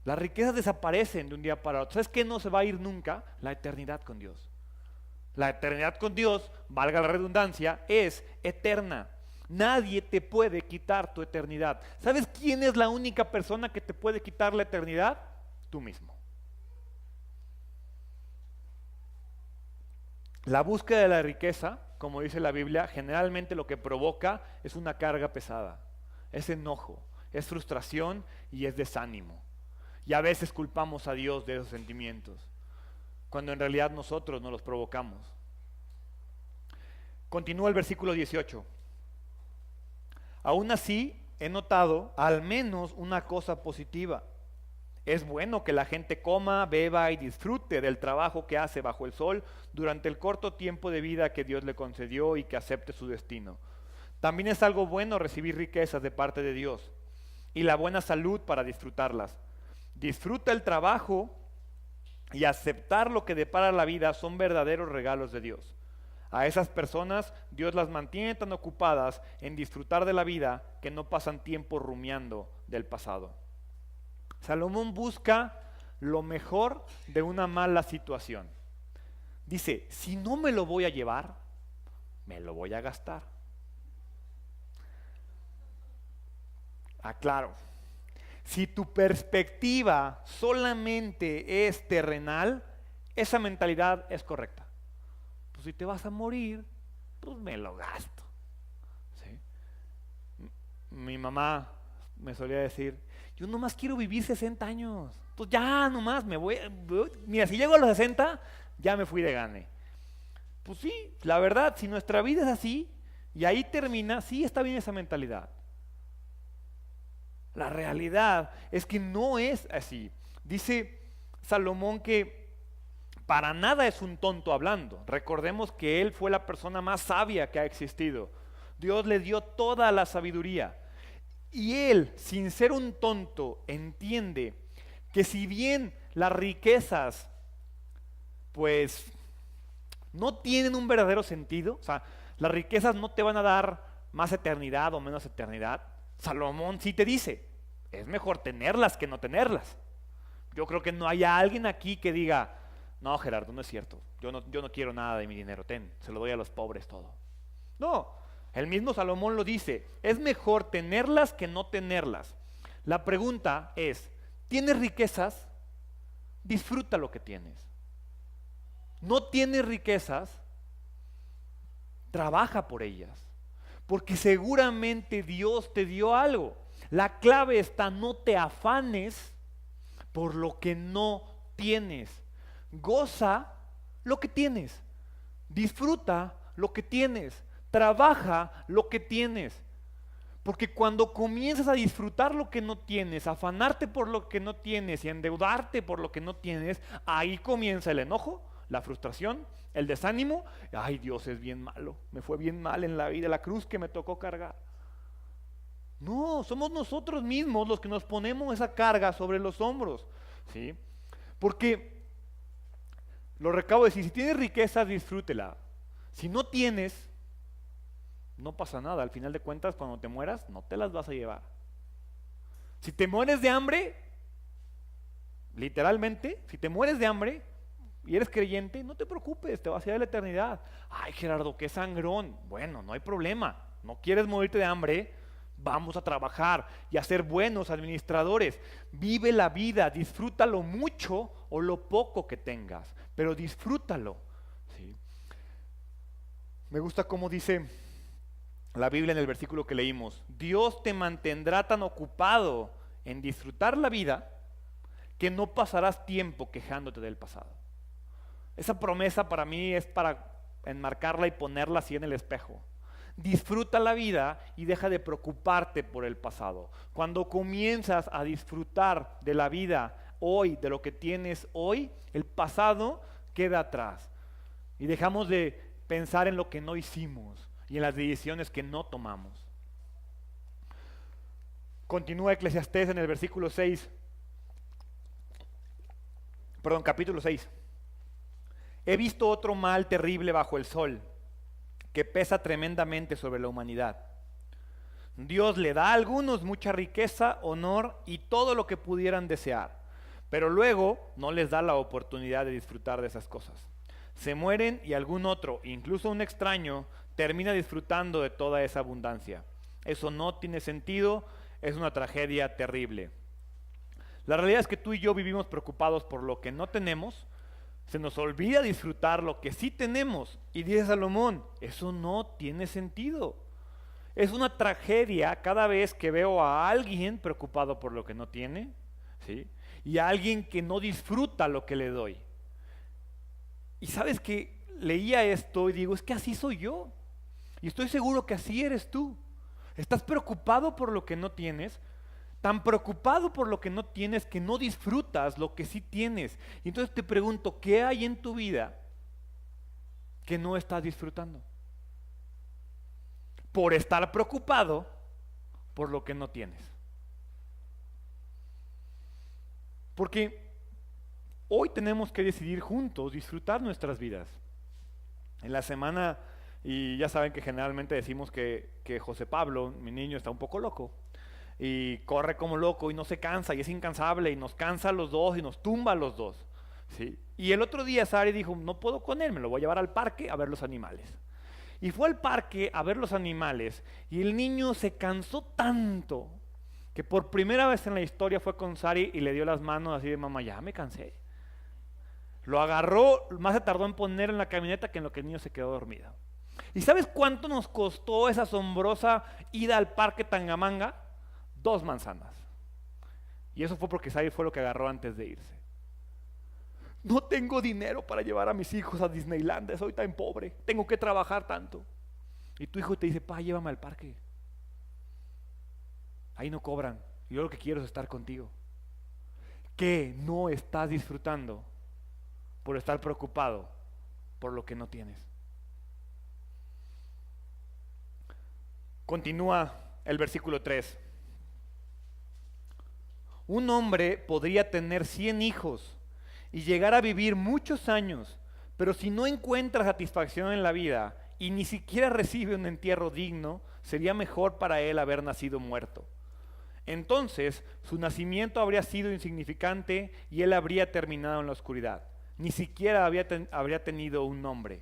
Las riquezas desaparecen de un día para otro. ¿Sabes qué no se va a ir nunca? La eternidad con Dios. La eternidad con Dios, valga la redundancia, es eterna. Nadie te puede quitar tu eternidad. ¿Sabes quién es la única persona que te puede quitar la eternidad? Tú mismo. La búsqueda de la riqueza, como dice la Biblia, generalmente lo que provoca es una carga pesada, es enojo, es frustración y es desánimo. Y a veces culpamos a Dios de esos sentimientos, cuando en realidad nosotros nos los provocamos. Continúa el versículo 18. Aún así, he notado al menos una cosa positiva. Es bueno que la gente coma, beba y disfrute del trabajo que hace bajo el sol durante el corto tiempo de vida que Dios le concedió y que acepte su destino. También es algo bueno recibir riquezas de parte de Dios y la buena salud para disfrutarlas. Disfruta el trabajo y aceptar lo que depara la vida son verdaderos regalos de Dios. A esas personas Dios las mantiene tan ocupadas en disfrutar de la vida que no pasan tiempo rumiando del pasado. Salomón busca lo mejor de una mala situación. Dice, si no me lo voy a llevar, me lo voy a gastar. Claro, si tu perspectiva solamente es terrenal, esa mentalidad es correcta. Pues si te vas a morir, pues me lo gasto. ¿Sí? Mi mamá me solía decir, yo nomás quiero vivir 60 años. Pues ya nomás me voy. Mira, si llego a los 60, ya me fui de gane. Pues sí, la verdad, si nuestra vida es así y ahí termina, sí está bien esa mentalidad. La realidad es que no es así. Dice Salomón que para nada es un tonto hablando. Recordemos que él fue la persona más sabia que ha existido. Dios le dio toda la sabiduría. Y él, sin ser un tonto, entiende que si bien las riquezas, pues, no tienen un verdadero sentido, o sea, las riquezas no te van a dar más eternidad o menos eternidad, Salomón sí te dice, es mejor tenerlas que no tenerlas. Yo creo que no haya alguien aquí que diga, no, Gerardo, no es cierto, yo no quiero nada de mi dinero, se lo doy a los pobres todo. No. El mismo Salomón lo dice, es mejor tenerlas que no tenerlas. La pregunta es, ¿tienes riquezas? Disfruta lo que tienes. ¿No tienes riquezas? Trabaja por ellas, porque seguramente Dios te dio algo. La clave está, no te afanes por lo que no tienes. Goza lo que tienes. Disfruta lo que tienes. Trabaja lo que tienes. Porque cuando comienzas a disfrutar lo que no tienes, a afanarte por lo que no tienes y a endeudarte por lo que no tienes, ahí comienza el enojo, la frustración, el desánimo. Ay, Dios es bien malo, me fue bien mal en la vida, la cruz que me tocó cargar. No, somos nosotros mismos los que nos ponemos esa carga sobre los hombros, ¿sí? Porque, lo acabo de decir, si tienes riqueza, disfrútela. Si no tienes, no pasa nada. Al final de cuentas, cuando te mueras, no te las vas a llevar. Si te mueres de hambre, literalmente, si te mueres de hambre y eres creyente, no te preocupes, te vas a ir a la eternidad. Ay, Gerardo, qué sangrón. Bueno, no hay problema. No quieres morirte de hambre, vamos a trabajar y a ser buenos administradores. Vive la vida, disfrútalo mucho o lo poco que tengas, pero disfrútalo, ¿sí? Me gusta cómo dice la Biblia en el versículo que leímos: Dios te mantendrá tan ocupado en disfrutar la vida que no pasarás tiempo quejándote del pasado. Esa promesa para mí es para enmarcarla y ponerla así en el espejo. Disfruta la vida y deja de preocuparte por el pasado. Cuando comienzas a disfrutar de la vida hoy, de lo que tienes hoy, el pasado queda atrás. Y dejamos de pensar en lo que no hicimos y en las decisiones que no tomamos. Continúa Eclesiastés en el versículo 6. Capítulo 6. He visto otro mal terrible bajo el sol, que pesa tremendamente sobre la humanidad. Dios le da a algunos mucha riqueza, honor y todo lo que pudieran desear, pero luego no les da la oportunidad de disfrutar de esas cosas. Se mueren y algún otro, incluso un extraño, termina disfrutando de toda esa abundancia. Eso no tiene sentido, es una tragedia terrible. La realidad es que tú y yo vivimos preocupados por lo que no tenemos. Se nos olvida disfrutar lo que sí tenemos. Y dice Salomón, eso no tiene sentido. Es una tragedia cada vez que veo a alguien preocupado por lo que no tiene, ¿sí? Y a alguien que no disfruta lo que le doy. Y sabes que leía esto y digo, es que así soy yo. Y estoy seguro que así eres tú. Estás preocupado por lo que no tienes, tan preocupado por lo que no tienes que no disfrutas lo que sí tienes. Y entonces te pregunto, ¿qué hay en tu vida que no estás disfrutando? Por estar preocupado por lo que no tienes. Porque hoy tenemos que decidir juntos disfrutar nuestras vidas. En la semana, y ya saben que generalmente decimos que José Pablo, mi niño, está un poco loco. Y corre como loco y no se cansa y es incansable y nos cansa a los dos y nos tumba a los dos, ¿sí? Y el otro día Sari dijo, no puedo con él, me lo voy a llevar al parque a ver los animales. Y fue al parque a ver los animales y el niño se cansó tanto que por primera vez en la historia fue con Sari y le dio las manos así de mamá, ya me cansé. Lo agarró, más se tardó en poner en la camioneta que en lo que el niño se quedó dormido. ¿Y sabes cuánto nos costó esa asombrosa ida al parque Tangamanga? 2 manzanas. Y eso fue porque Sari fue lo que agarró antes de irse. No tengo dinero para llevar a mis hijos a Disneylandia, soy tan pobre, tengo que trabajar tanto. Y tu hijo te dice, pa, llévame al parque. Ahí no cobran, yo lo que quiero es estar contigo. ¿Qué no estás disfrutando por estar preocupado por lo que no tienes? Continúa el versículo 3. Un hombre podría tener 100 hijos y llegar a vivir muchos años, pero si no encuentra satisfacción en la vida y ni siquiera recibe un entierro digno, sería mejor para él haber nacido muerto. Entonces, su nacimiento habría sido insignificante y él habría terminado en la oscuridad. Ni siquiera habría tenido un nombre,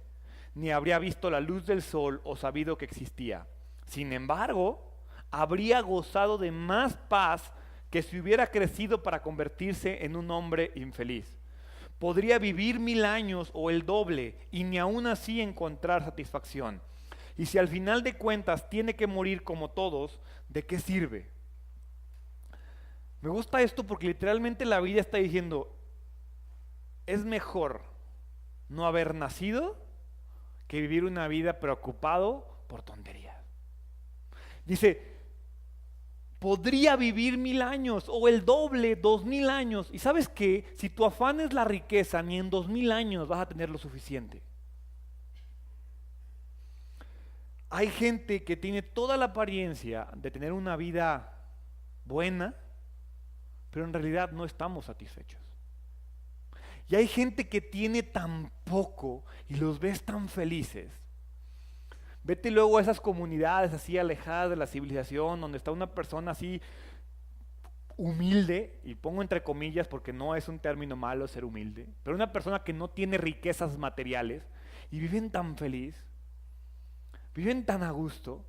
ni habría visto la luz del sol o sabido que existía. Sin embargo, habría gozado de más paz que si hubiera crecido para convertirse en un hombre infeliz. Podría vivir 1000 años o el doble y ni aún así encontrar satisfacción. Y si al final de cuentas tiene que morir como todos, ¿de qué sirve? Me gusta esto porque literalmente la vida está diciendo, es mejor no haber nacido que vivir una vida preocupado por tonterías. Dice, podría vivir 1000 años o el doble, 2000 años. ¿Y sabes qué? Si tu afán es la riqueza, ni en 2000 años vas a tener lo suficiente. Hay gente que tiene toda la apariencia de tener una vida buena, pero en realidad no estamos satisfechos. Y hay gente que tiene tan poco y los ves tan felices. Vete luego a esas comunidades así alejadas de la civilización, donde está una persona así humilde, y pongo entre comillas porque no es un término malo ser humilde, pero una persona que no tiene riquezas materiales y viven tan feliz, viven tan a gusto,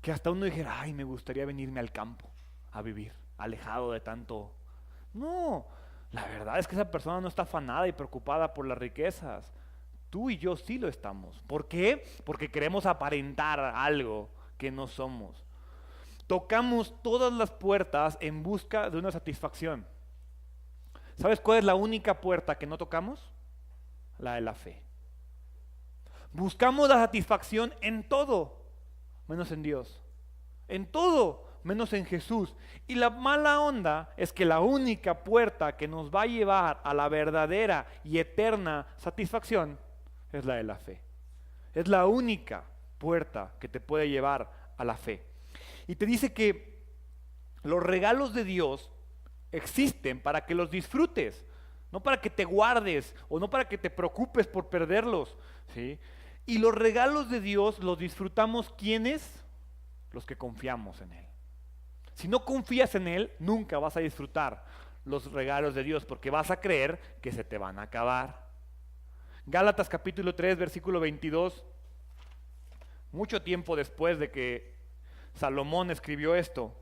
que hasta uno dijera, ay, me gustaría venirme al campo a vivir, alejado de tanto. No, la verdad es que esa persona no está afanada y preocupada por las riquezas. Tú y yo sí lo estamos. ¿Por qué? Porque queremos aparentar algo que no somos. Tocamos todas las puertas en busca de una satisfacción. ¿Sabes cuál es la única puerta que no tocamos? La de la fe. Buscamos la satisfacción en todo, menos en Dios. En todo, menos en Jesús. Y la mala onda es que la única puerta que nos va a llevar a la verdadera y eterna satisfacción es la de la fe. Es la única puerta que te puede llevar a la fe. Y te dice que los regalos de Dios existen para que los disfrutes, no para que te guardes o no para que te preocupes por perderlos, ¿sí? Y los regalos de Dios los disfrutamos, ¿quiénes? Los que confiamos en Él. Si no confías en Él, nunca vas a disfrutar los regalos de Dios, porque vas a creer que se te van a acabar. Gálatas capítulo 3, versículo 22, mucho tiempo después de que Salomón escribió esto,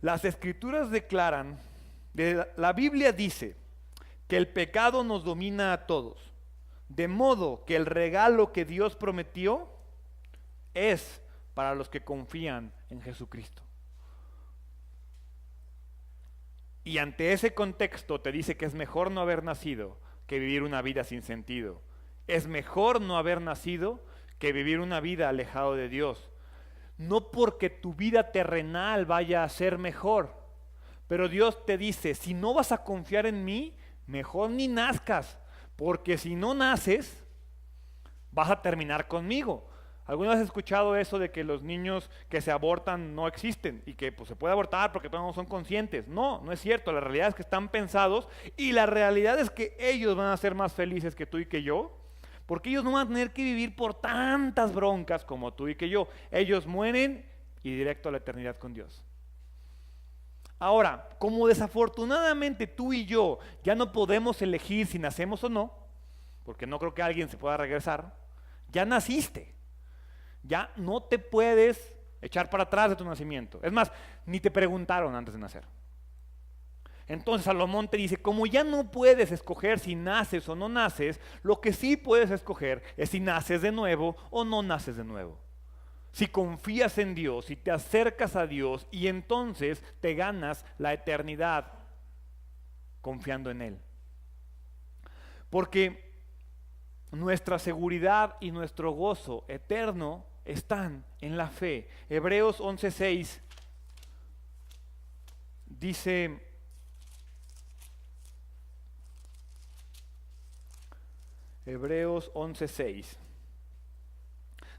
las escrituras declaran, la Biblia dice que el pecado nos domina a todos, de modo que el regalo que Dios prometió es para los que confían en Jesucristo. Y ante ese contexto te dice que es mejor no haber nacido que vivir una vida sin sentido. Es mejor no haber nacido que vivir una vida alejado de Dios. No porque tu vida terrenal vaya a ser mejor, pero Dios te dice, si no vas a confiar en mí, mejor ni nazcas, porque si no naces, vas a terminar conmigo. ¿Alguna vez has escuchado eso de que los niños que se abortan no existen y que pues, se puede abortar porque todavía no son conscientes? No, no es cierto. La realidad es que están pensados y la realidad es que ellos van a ser más felices que tú y que yo, porque ellos no van a tener que vivir por tantas broncas como tú y que yo. Ellos mueren y directo a la eternidad con Dios. Ahora, como desafortunadamente tú y yo ya no podemos elegir si nacemos o no, porque no creo que alguien se pueda regresar, ya naciste. Ya no te puedes echar para atrás de tu nacimiento. Es más, ni te preguntaron antes de nacer. Entonces Salomón te dice, como ya no puedes escoger si naces o no naces, lo que sí puedes escoger es si naces de nuevo o no naces de nuevo. Si confías en Dios, si te acercas a Dios y entonces te ganas la eternidad confiando en Él. Porque nuestra seguridad y nuestro gozo eterno están en la fe. Hebreos 11:6 dice, Hebreos 11:6,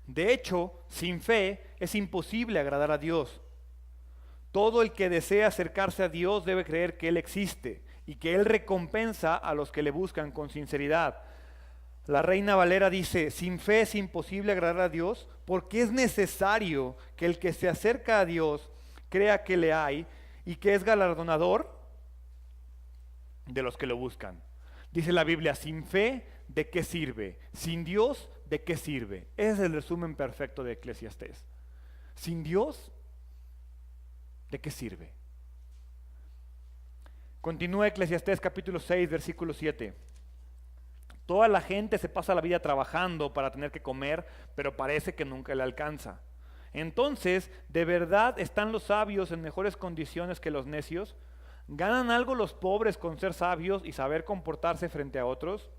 de hecho, sin fe es imposible agradar a Dios. Todo el que desea acercarse a Dios debe creer que Él existe y que Él recompensa a los que le buscan con sinceridad. La Reina Valera dice, sin fe es imposible agradar a Dios porque es necesario que el que se acerca a Dios crea que le hay y que es galardonador de los que lo buscan. Dice la Biblia, sin fe, ¿de qué sirve? Sin Dios, ¿de qué sirve? Ese es el resumen perfecto de Eclesiastés. Sin Dios, ¿de qué sirve? Continúa Eclesiastés capítulo 6, versículo 7. Toda la gente se pasa la vida trabajando para tener que comer, pero parece que nunca le alcanza. Entonces, ¿de verdad están los sabios en mejores condiciones que los necios? ¿Ganan algo los pobres con ser sabios y saber comportarse frente a otros?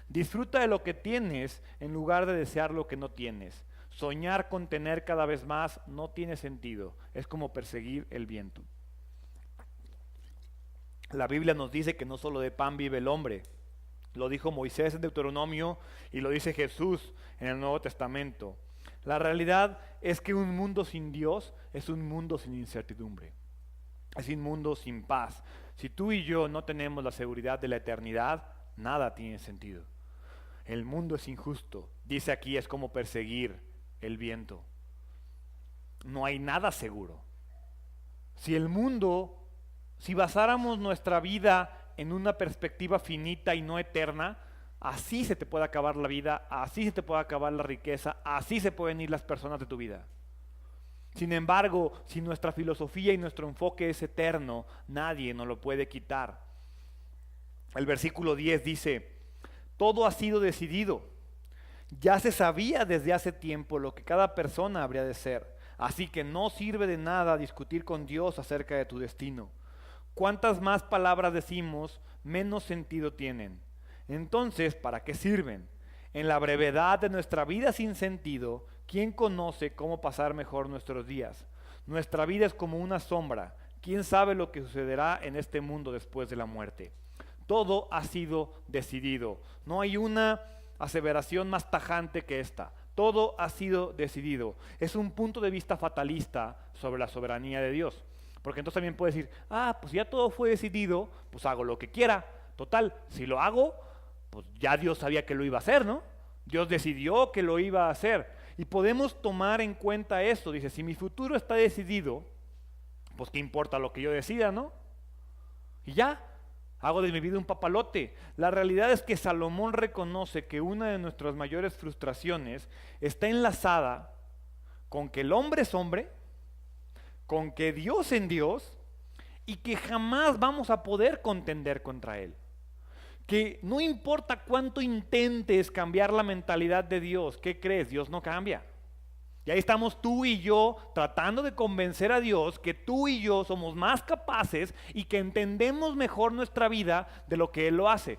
Disfruta de lo que tienes en lugar de desear lo que no tienes. Soñar con tener cada vez más no tiene sentido. Es como perseguir el viento. La Biblia nos dice que no solo de pan vive el hombre. Lo dijo Moisés en Deuteronomio y lo dice Jesús en el Nuevo Testamento. La realidad es que un mundo sin Dios es un mundo sin incertidumbre. Es un mundo sin paz. Si tú y yo no tenemos la seguridad de la eternidad, nada tiene sentido. El mundo es injusto. Dice aquí, es como perseguir el viento. No hay nada seguro. Si basáramos nuestra vida en una perspectiva finita y no eterna, así se te puede acabar la vida, así se te puede acabar la riqueza, así se pueden ir las personas de tu vida. Sin embargo, si nuestra filosofía y nuestro enfoque es eterno, nadie nos lo puede quitar. El versículo 10 dice, todo ha sido decidido. Ya se sabía desde hace tiempo lo que cada persona habría de ser. Así que no sirve de nada discutir con Dios acerca de tu destino. Cuantas más palabras decimos, menos sentido tienen. Entonces, ¿para qué sirven? En la brevedad de nuestra vida sin sentido, ¿quién conoce cómo pasar mejor nuestros días? Nuestra vida es como una sombra. ¿Quién sabe lo que sucederá en este mundo después de la muerte? Todo ha sido decidido. No hay una aseveración más tajante que esta. Todo ha sido decidido. Es un punto de vista fatalista sobre la soberanía de Dios. Porque entonces también puedes decir, pues ya todo fue decidido, pues hago lo que quiera. Total, si lo hago, pues ya Dios sabía que lo iba a hacer, ¿no? Dios decidió que lo iba a hacer. Y podemos tomar en cuenta esto. Dice, si mi futuro está decidido, pues qué importa lo que yo decida, ¿no? Y ya, hago de mi vida un papalote. La realidad es que Salomón reconoce que una de nuestras mayores frustraciones está enlazada con que el hombre es hombre, con que Dios es Dios, y que jamás vamos a poder contender contra Él. Que no importa cuánto intentes cambiar la mentalidad de Dios, ¿qué crees? Dios no cambia. Y ahí estamos tú y yo tratando de convencer a Dios que tú y yo somos más capaces y que entendemos mejor nuestra vida de lo que Él lo hace.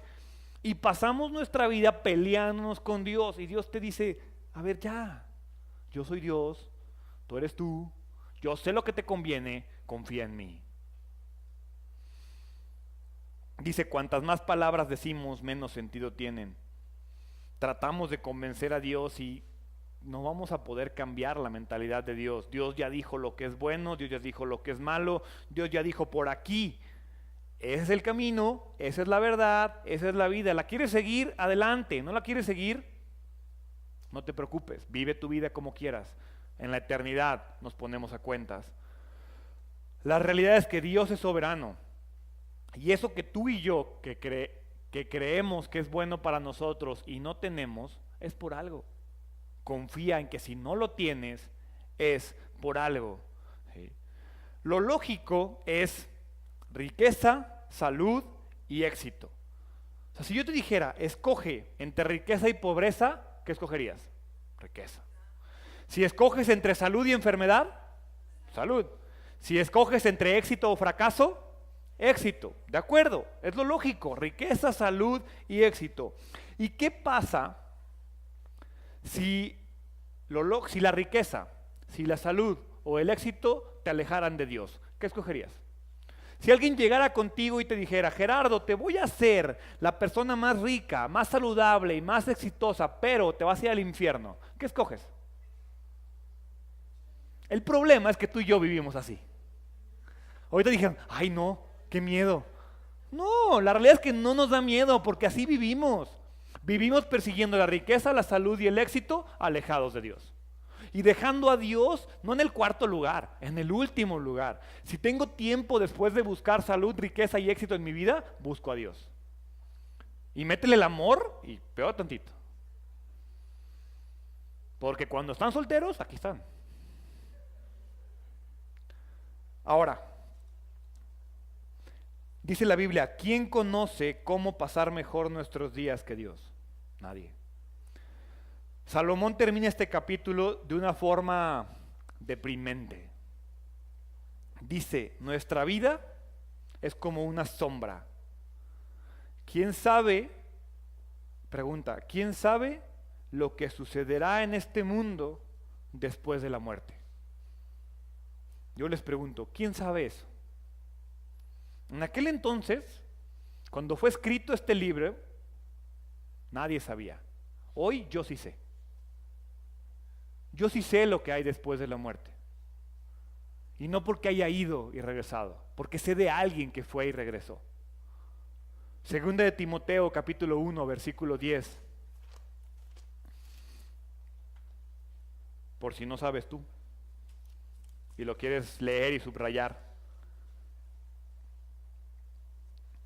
Y pasamos nuestra vida peleándonos con Dios y Dios te dice, a ver ya, yo soy Dios, tú eres tú, yo sé lo que te conviene, confía en mí. Dice, cuantas más palabras decimos, menos sentido tienen. Tratamos de convencer a Dios y no vamos a poder cambiar la mentalidad de Dios. Dios ya dijo lo que es bueno, Dios ya dijo lo que es malo, Dios ya dijo por aquí. Ese es el camino, esa es la verdad, esa es la vida. ¿La quieres seguir? Adelante. ¿No la quieres seguir? No te preocupes, vive tu vida como quieras. En la eternidad nos ponemos a cuentas. La realidad es que Dios es soberano. Y eso que tú y yo, que creemos que es bueno para nosotros y no tenemos, es por algo. Confía en que si no lo tienes, es por algo. ¿Sí? Lo lógico es riqueza, salud y éxito. O sea, si yo te dijera, escoge entre riqueza y pobreza, ¿qué escogerías? Riqueza. Si escoges entre salud y enfermedad, salud. Si escoges entre éxito o fracaso, éxito. ¿De acuerdo? Es lo lógico. Riqueza, salud y éxito. ¿Y qué pasa si la riqueza, si la salud o el éxito te alejaran de Dios? ¿Qué escogerías? Si alguien llegara contigo y te dijera, Gerardo, te voy a hacer la persona más rica, más saludable y más exitosa, pero te vas a ir al infierno, ¿qué escoges? El problema es que tú y yo vivimos así. Ahorita dijeron, ay no, qué miedo. No, la realidad es que no nos da miedo porque así vivimos. Vivimos persiguiendo la riqueza, la salud y el éxito, alejados de Dios. Y dejando a Dios, no en el cuarto lugar, en el último lugar. Si tengo tiempo después de buscar salud, riqueza y éxito en mi vida, busco a Dios. Y métele el amor y peor tantito. Porque cuando están solteros, aquí están. Ahora, dice la Biblia, ¿quién conoce cómo pasar mejor nuestros días que Dios? Nadie. Salomón termina este capítulo de una forma deprimente. Dice, nuestra vida es como una sombra. ¿Quién sabe Pregunta, ¿quién sabe lo que sucederá en este mundo después de la muerte? Yo les pregunto, ¿quién sabe eso? En aquel entonces, cuando fue escrito este libro, nadie sabía. Hoy yo sí sé. Yo sí sé lo que hay después de la muerte. Y no porque haya ido y regresado, porque sé de alguien que fue y regresó. Segunda de Timoteo, capítulo 1, versículo 10. Por si no sabes tú y lo quieres leer y subrayar.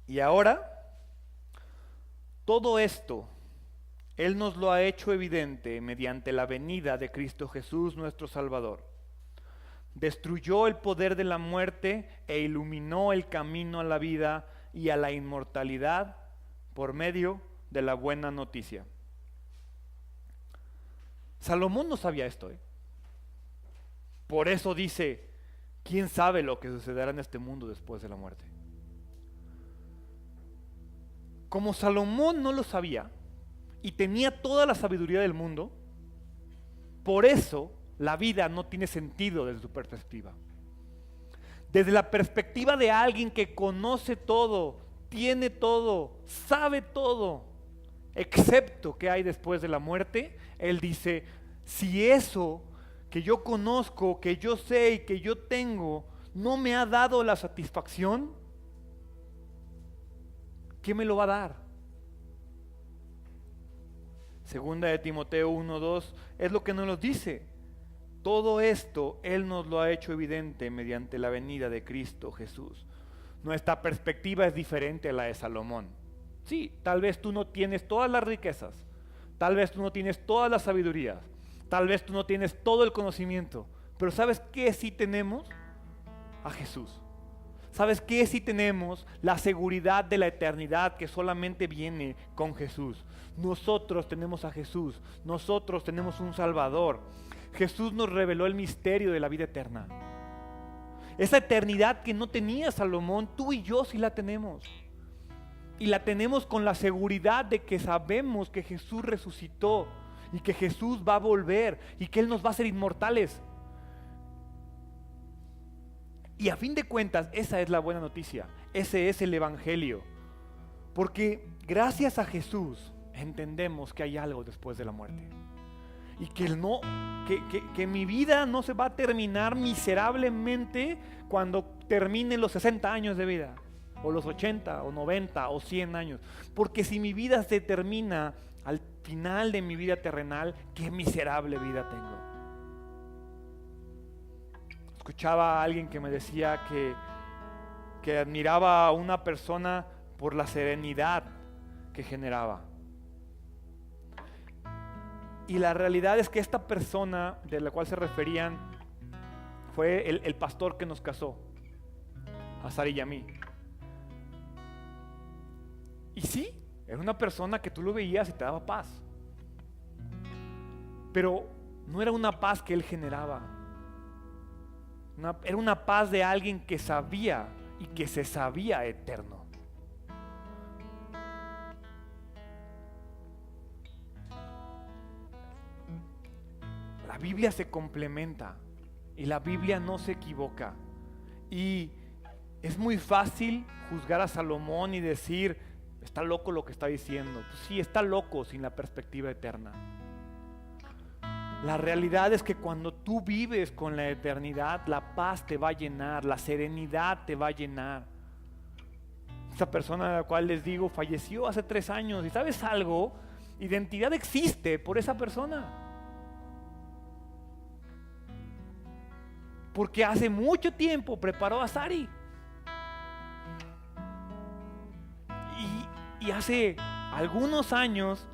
Y ahora, todo esto Él nos lo ha hecho evidente mediante la venida de Cristo Jesús nuestro Salvador. Destruyó el poder de la muerte e iluminó el camino a la vida y a la inmortalidad por medio de la buena noticia. Salomón no sabía esto, Por eso dice, ¿quién sabe lo que sucederá en este mundo después de la muerte? Como Salomón no lo sabía y tenía toda la sabiduría del mundo, por eso la vida no tiene sentido desde su perspectiva. Desde la perspectiva de alguien que conoce todo, tiene todo, sabe todo, excepto qué hay después de la muerte, él dice, si eso que yo conozco, que yo sé y que yo tengo, no me ha dado la satisfacción, ¿qué me lo va a dar? Segunda de Timoteo 1:2 es lo que nos dice. Todo esto Él nos lo ha hecho evidente mediante la venida de Cristo Jesús. Nuestra perspectiva es diferente a la de Salomón. Sí, tal vez tú no tienes todas las riquezas, tal vez tú no tienes todas las sabidurías, tal vez tú no tienes todo el conocimiento, pero ¿sabes qué sí tenemos? A Jesús. ¿Sabes qué? Si tenemos la seguridad de la eternidad que solamente viene con Jesús. Nosotros tenemos a Jesús, nosotros tenemos un Salvador. Jesús nos reveló el misterio de la vida eterna. Esa eternidad que no tenía Salomón, tú y yo sí la tenemos. Y la tenemos con la seguridad de que sabemos que Jesús resucitó y que Jesús va a volver y que Él nos va a hacer inmortales. Y a fin de cuentas, esa es la buena noticia, ese es el Evangelio. Porque gracias a Jesús entendemos que hay algo después de la muerte. Y que mi vida no se va a terminar miserablemente cuando terminen los 60 años de vida, o los 80, o 90, o 100 años. Porque si mi vida se termina al final de mi vida terrenal, qué miserable vida tengo. Escuchaba a alguien que me decía que admiraba a una persona por la serenidad que generaba. Y la realidad es que esta persona de la cual se referían fue el pastor que nos casó, a Sara y a mí. Y sí, era una persona que tú lo veías y te daba paz. Pero no era una paz que él generaba. Era una paz de alguien que sabía y que se sabía eterno. La Biblia se complementa y la Biblia no se equivoca. Y es muy fácil juzgar a Salomón y decir, está loco lo que está diciendo. Pues sí, está loco sin la perspectiva eterna. La realidad es que cuando tú vives con la eternidad, la paz te va a llenar, la serenidad te va a llenar. Esa persona a la cual les digo falleció hace 3 años. ¿Y sabes algo? Identidad existe por esa persona. Porque hace mucho tiempo preparó a Sari. Y hace algunos años,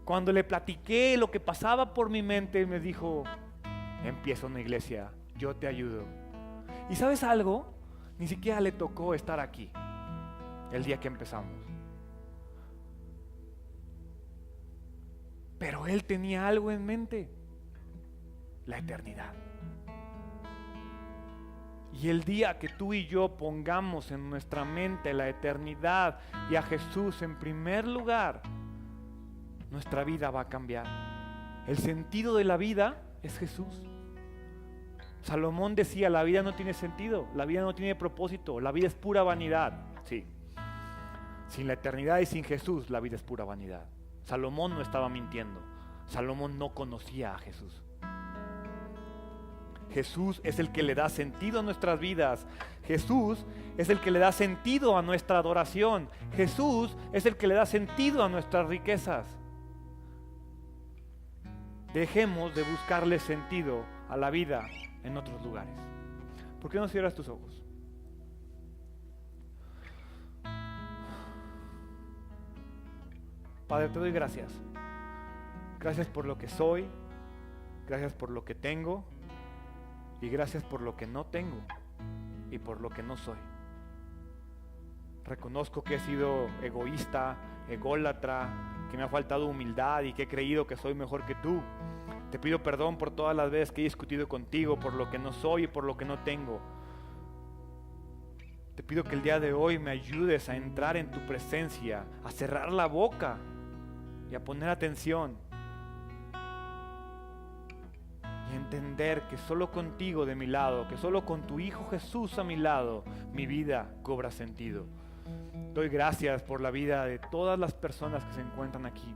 cuando le platiqué lo que pasaba por mi mente, me dijo, empieza una iglesia, yo te ayudo. ¿Y sabes algo? Ni siquiera le tocó estar aquí el día que empezamos. Pero él tenía algo en mente, la eternidad. Y el día que tú y yo pongamos en nuestra mente la eternidad y a Jesús en primer lugar, nuestra vida va a cambiar. El sentido de la vida es Jesús. Salomón decía, la vida no tiene sentido, la vida no tiene propósito, la vida es pura vanidad. Sí, sin la eternidad y sin Jesús la vida es pura vanidad. Salomón no estaba mintiendo, Salomón no conocía a Jesús. Jesús es el que le da sentido a nuestras vidas. Jesús es el que le da sentido a nuestra adoración. Jesús es el que le da sentido a nuestras riquezas. Dejemos de buscarle sentido a la vida en otros lugares. ¿Por qué no cierras tus ojos? Padre, te doy gracias. Gracias por lo que soy. Gracias por lo que tengo. Y gracias por lo que no tengo y por lo que no soy. Reconozco que he sido egoísta, ególatra, que me ha faltado humildad y que he creído que soy mejor que tú. Te pido perdón por todas las veces que he discutido contigo, por lo que no soy y por lo que no tengo. Te pido que el día de hoy me ayudes a entrar en tu presencia, a cerrar la boca y a poner atención. Y entender que solo contigo de mi lado, que solo con tu Hijo Jesús a mi lado, mi vida cobra sentido. Doy gracias por la vida de todas las personas que se encuentran aquí.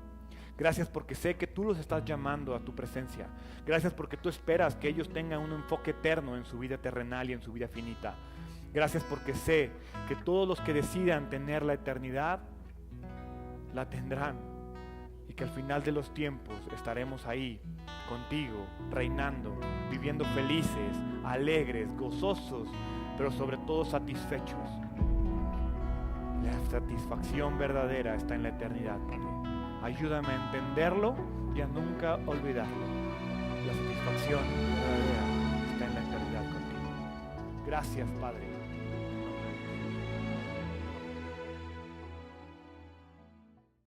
Gracias porque sé que tú los estás llamando a tu presencia. Gracias porque tú esperas que ellos tengan un enfoque eterno en su vida terrenal y en su vida finita. Gracias porque sé que todos los que decidan tener la eternidad, la tendrán. Y que al final de los tiempos estaremos ahí contigo, reinando, viviendo felices, alegres, gozosos, pero sobre todo satisfechos. La satisfacción verdadera está en la eternidad, Padre. Ayúdame a entenderlo y a nunca olvidarlo. La satisfacción verdadera está en la eternidad contigo. Gracias, Padre.